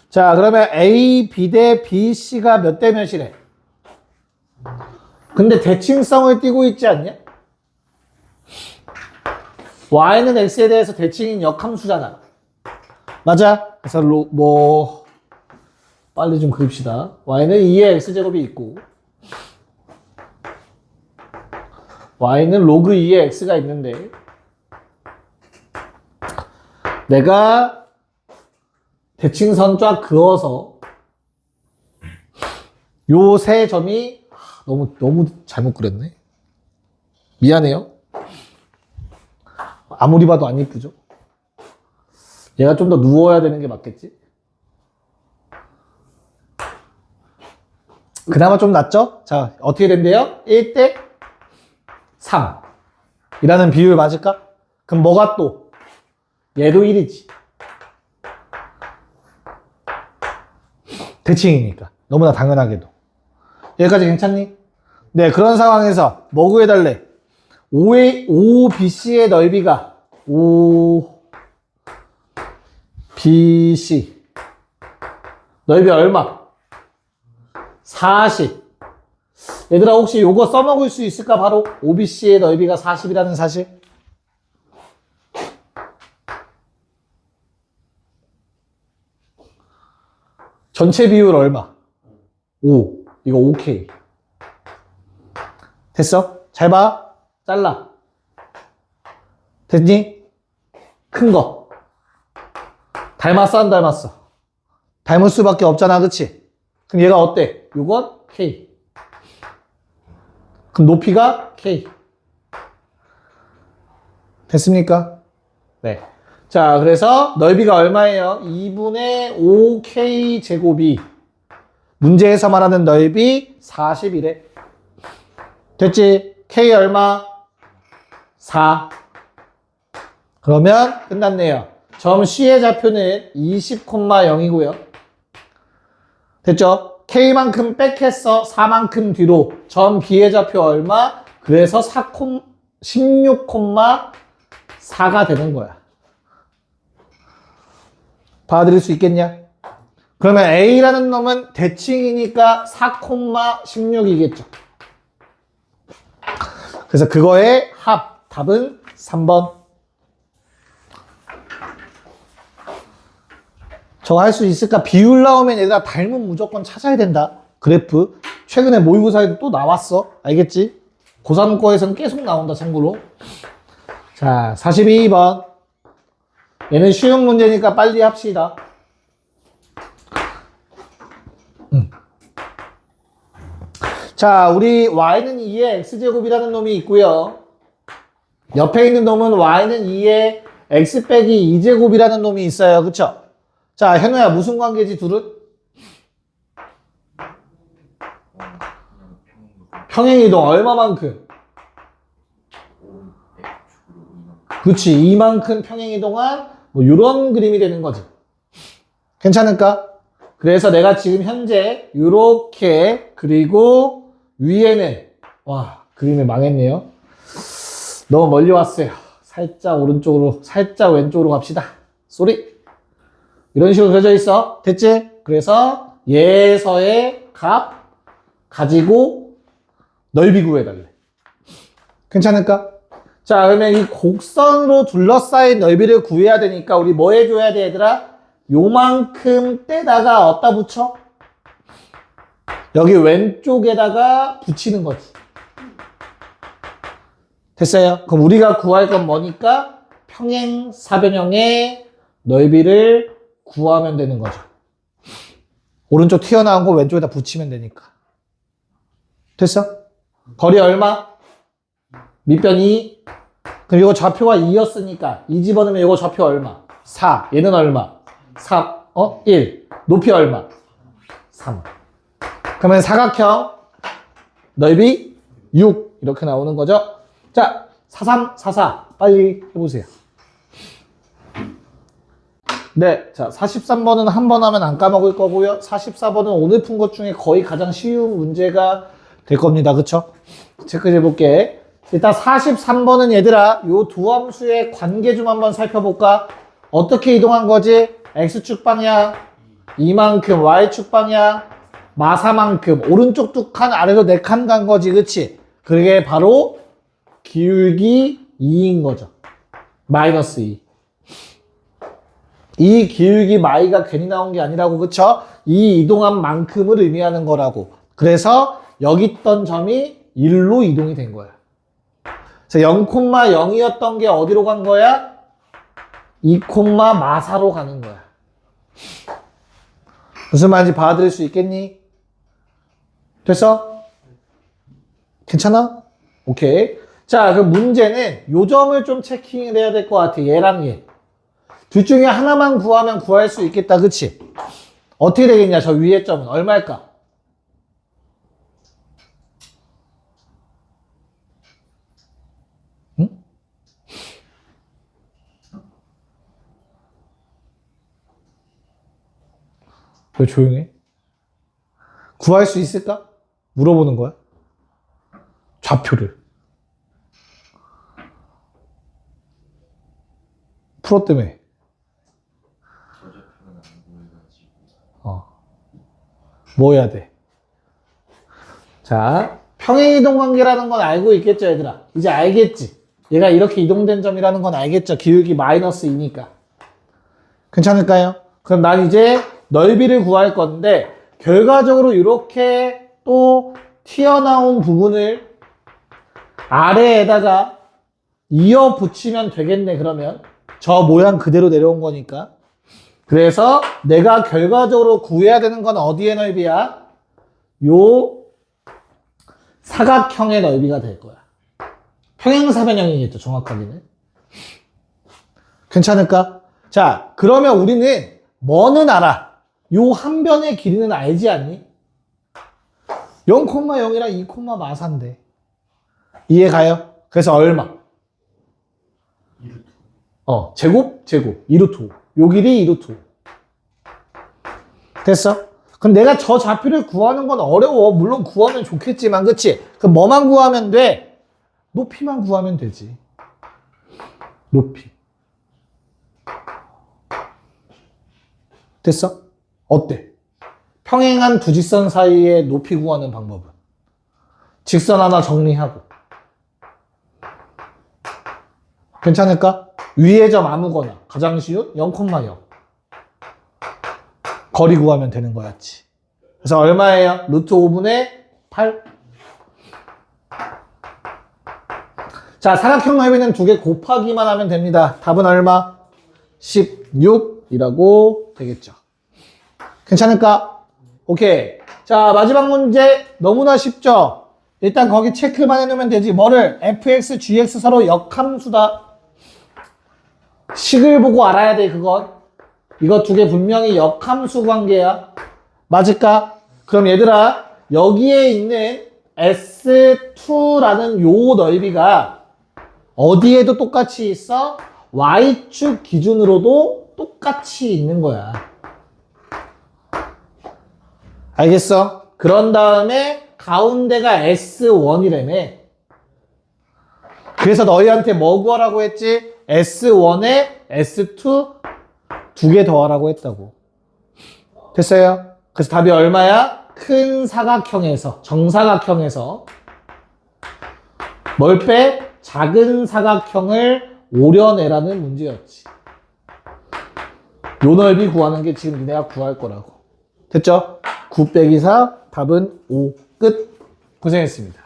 자, 그러면 A, B 대 BC가 몇 대 몇이래? 근데 대칭성을 띠고 있지 않냐? Y는 X에 대해서 대칭인 역함수잖아. 맞아? 그래서 빨리 좀 그립시다. Y는 2의 X제곱이 있고 Y는 로그 2의 X가 있는데 내가 대칭선 쫙 그어서 요 세 점이 너무 잘못 그렸네. 미안해요. 아무리 봐도 안 이쁘죠? 얘가 좀 더 누워야 되는 게 맞겠지? 그나마 좀 낫죠? 자, 어떻게 된대요? 1대 3 이라는 비율 맞을까? 그럼 뭐가 또? 얘도 1이지. 대칭이니까. 너무나 당연하게도. 여기까지 괜찮니? 네, 그런 상황에서 뭐 구해달래? OBC의 넓이가 OBC 넓이 얼마? 40. 얘들아 혹시 요거 써먹을 수 있을까? 바로 OBC의 넓이가 40이라는 사실. 전체 비율 얼마? 5. 이거 5K. 됐어? 잘 봐. 잘라. 됐니? 큰 거. 닮았어, 안 닮았어? 닮을 수밖에 없잖아, 그치? 그럼 얘가 어때? 요건 K. 그럼 높이가 K. 됐습니까? 네. 자, 그래서 넓이가 얼마예요? 2분의 5K 제곱이 문제에서 말하는 넓이 40이래. 됐지? K 얼마? 4. 그러면 끝났네요. 점 C의 좌표는 20,0이고요. 됐죠? K만큼 빽했어. 4만큼 뒤로. 점 B의 좌표 얼마? 그래서 16,4가 되는 거야. 받아들일 수 있겠냐? 그러면 A라는 놈은 대칭이니까 4,16이겠죠. 그래서 그거의 합, 답은 3번. 저거 할 수 있을까? 비율 나오면 얘들아 닮은 무조건 찾아야 된다. 그래프. 최근에 모의고사에도 또 나왔어. 알겠지? 고3 거에서는 계속 나온다, 참고로. 자, 42번. 얘는 쉬운 문제니까 빨리 합시다. 자, 우리 y는 2의 x제곱이라는 놈이 있고요. 옆에 있는 놈은 y는 2의 x 빼기 2제곱이라는 놈이 있어요. 그쵸? 자, 현우야, 무슨 관계지, 둘은? 평행이동 얼마만큼? 그치, 이만큼 평행이동한 뭐 요런 그림이 되는 거지. 괜찮을까? 그래서 내가 지금 현재 요렇게 그리고 위에는 와, 그림이 망했네요. 너무 멀리 왔어요. 살짝 오른쪽으로, 살짝 왼쪽으로 갑시다. 쏘리. 이런 식으로 그려져 있어. 됐지? 그래서 예서의 값 가지고 넓이 구해달래. 괜찮을까? 자, 그러면 이 곡선으로 둘러싸인 넓이를 구해야 되니까 우리 뭐 해줘야 돼, 얘들아? 요만큼 떼다가 어디다 붙여? 여기 왼쪽에다가 붙이는 거지. 됐어요? 그럼 우리가 구할 건 뭐니까? 평행 사변형의 넓이를 구하면 되는 거죠. 오른쪽 튀어나온 거 왼쪽에다 붙이면 되니까. 됐어? 거리 얼마? 밑변 2. 그럼 이거 좌표가 2였으니까 2 집어넣으면 이거 좌표 얼마? 4. 얘는 얼마? 3. 1. 높이 얼마? 3. 그러면 사각형 넓이 6 이렇게 나오는 거죠. 자, 43, 44 빨리 해보세요. 네, 자 43번은 한 번 하면 안 까먹을 거고요. 44번은 오늘 푼 것 중에 거의 가장 쉬운 문제가 될 겁니다. 그쵸? 체크해 볼게. 일단 43번은 얘들아 요 두 함수의 관계 좀 한번 살펴볼까? 어떻게 이동한 거지? X축 방향 이만큼, Y축 방향 마사만큼 오른쪽 두 칸 아래로 4칸 간 거지. 그치? 그게 바로 기울기 2인 거죠. 마이너스 2. 이 기울기 마이가 괜히 나온 게 아니라고. 그쵸? 이 이동한 만큼을 의미하는 거라고. 그래서 여기 있던 점이 1로 이동이 된 거야. 그래서 0,0이었던 게 어디로 간 거야? 2, 마사로 가는 거야. 무슨 말인지 받아들일 수 있겠니? 됐어? 괜찮아? 오케이. 자, 그럼 문제는 요 점을 좀 체킹을 해야 될 것 같아. 얘랑 얘. 둘 중에 하나만 구하면 구할 수 있겠다. 그치? 어떻게 되겠냐? 저 위에 점은 얼마일까? 응? 왜 조용해? 구할 수 있을까? 물어보는 거야. 좌표를. 풀었다며. 뭐 해야 돼? 자, 평행이동 관계라는 건 알고 있겠죠, 얘들아? 이제 알겠지? 얘가 이렇게 이동된 점이라는 건 알겠죠? 기울기 마이너스 2니까. 괜찮을까요? 그럼 난 이제 넓이를 구할 건데, 결과적으로 이렇게 또 튀어나온 부분을 아래에다가 이어 붙이면 되겠네, 그러면. 저 모양 그대로 내려온 거니까. 그래서 내가 결과적으로 구해야 되는 건 어디의 넓이야? 요 사각형의 넓이가 될 거야. 평행사변형이겠죠, 정확하게는. 괜찮을까? 자, 그러면 우리는 뭐는 알아? 요 한 변의 길이는 알지 않니? 0,0이랑 2, 마사인데. 이해 가요? 그래서 얼마? 제곱? 2루트 5. 요 길이 2루트 5. 됐어? 그럼 내가 저 좌표를 구하는 건 어려워. 물론 구하면 좋겠지만, 그치? 그럼 뭐만 구하면 돼? 높이만 구하면 되지. 높이. 됐어? 어때? 평행한 두 직선 사이의 높이 구하는 방법은? 직선 하나 정리하고. 괜찮을까? 위의 점 아무거나. 가장 쉬운 0,0. 거리 구하면 되는 거였지. 그래서 얼마예요? 루트 5분의 8. 자, 사각형 넓이는 두 개 곱하기만 하면 됩니다. 답은 얼마? 16이라고 되겠죠. 괜찮을까? 오케이. 자, 마지막 문제 너무나 쉽죠? 일단 거기 체크만 해놓으면 되지. 뭐를? fx, gx 서로 역함수다. 식을 보고 알아야 돼, 그건. 이거 두 개 분명히 역함수 관계야. 맞을까? 그럼 얘들아, 여기에 있는 S2라는 요 넓이가 어디에도 똑같이 있어? Y축 기준으로도 똑같이 있는 거야. 알겠어? 그런 다음에 가운데가 S1이라며. 그래서 너희한테 뭐 구하라고 했지? S1에 S2 두 개 더하라고 했다고. 됐어요? 그래서 답이 얼마야? 큰 사각형에서, 정사각형에서 뭘 빼? 작은 사각형을 오려내라는 문제였지. 요 넓이 구하는 게 지금 니네가 구할 거라고. 됐죠? 9 빼기 4, 답은 5. 끝. 고생했습니다.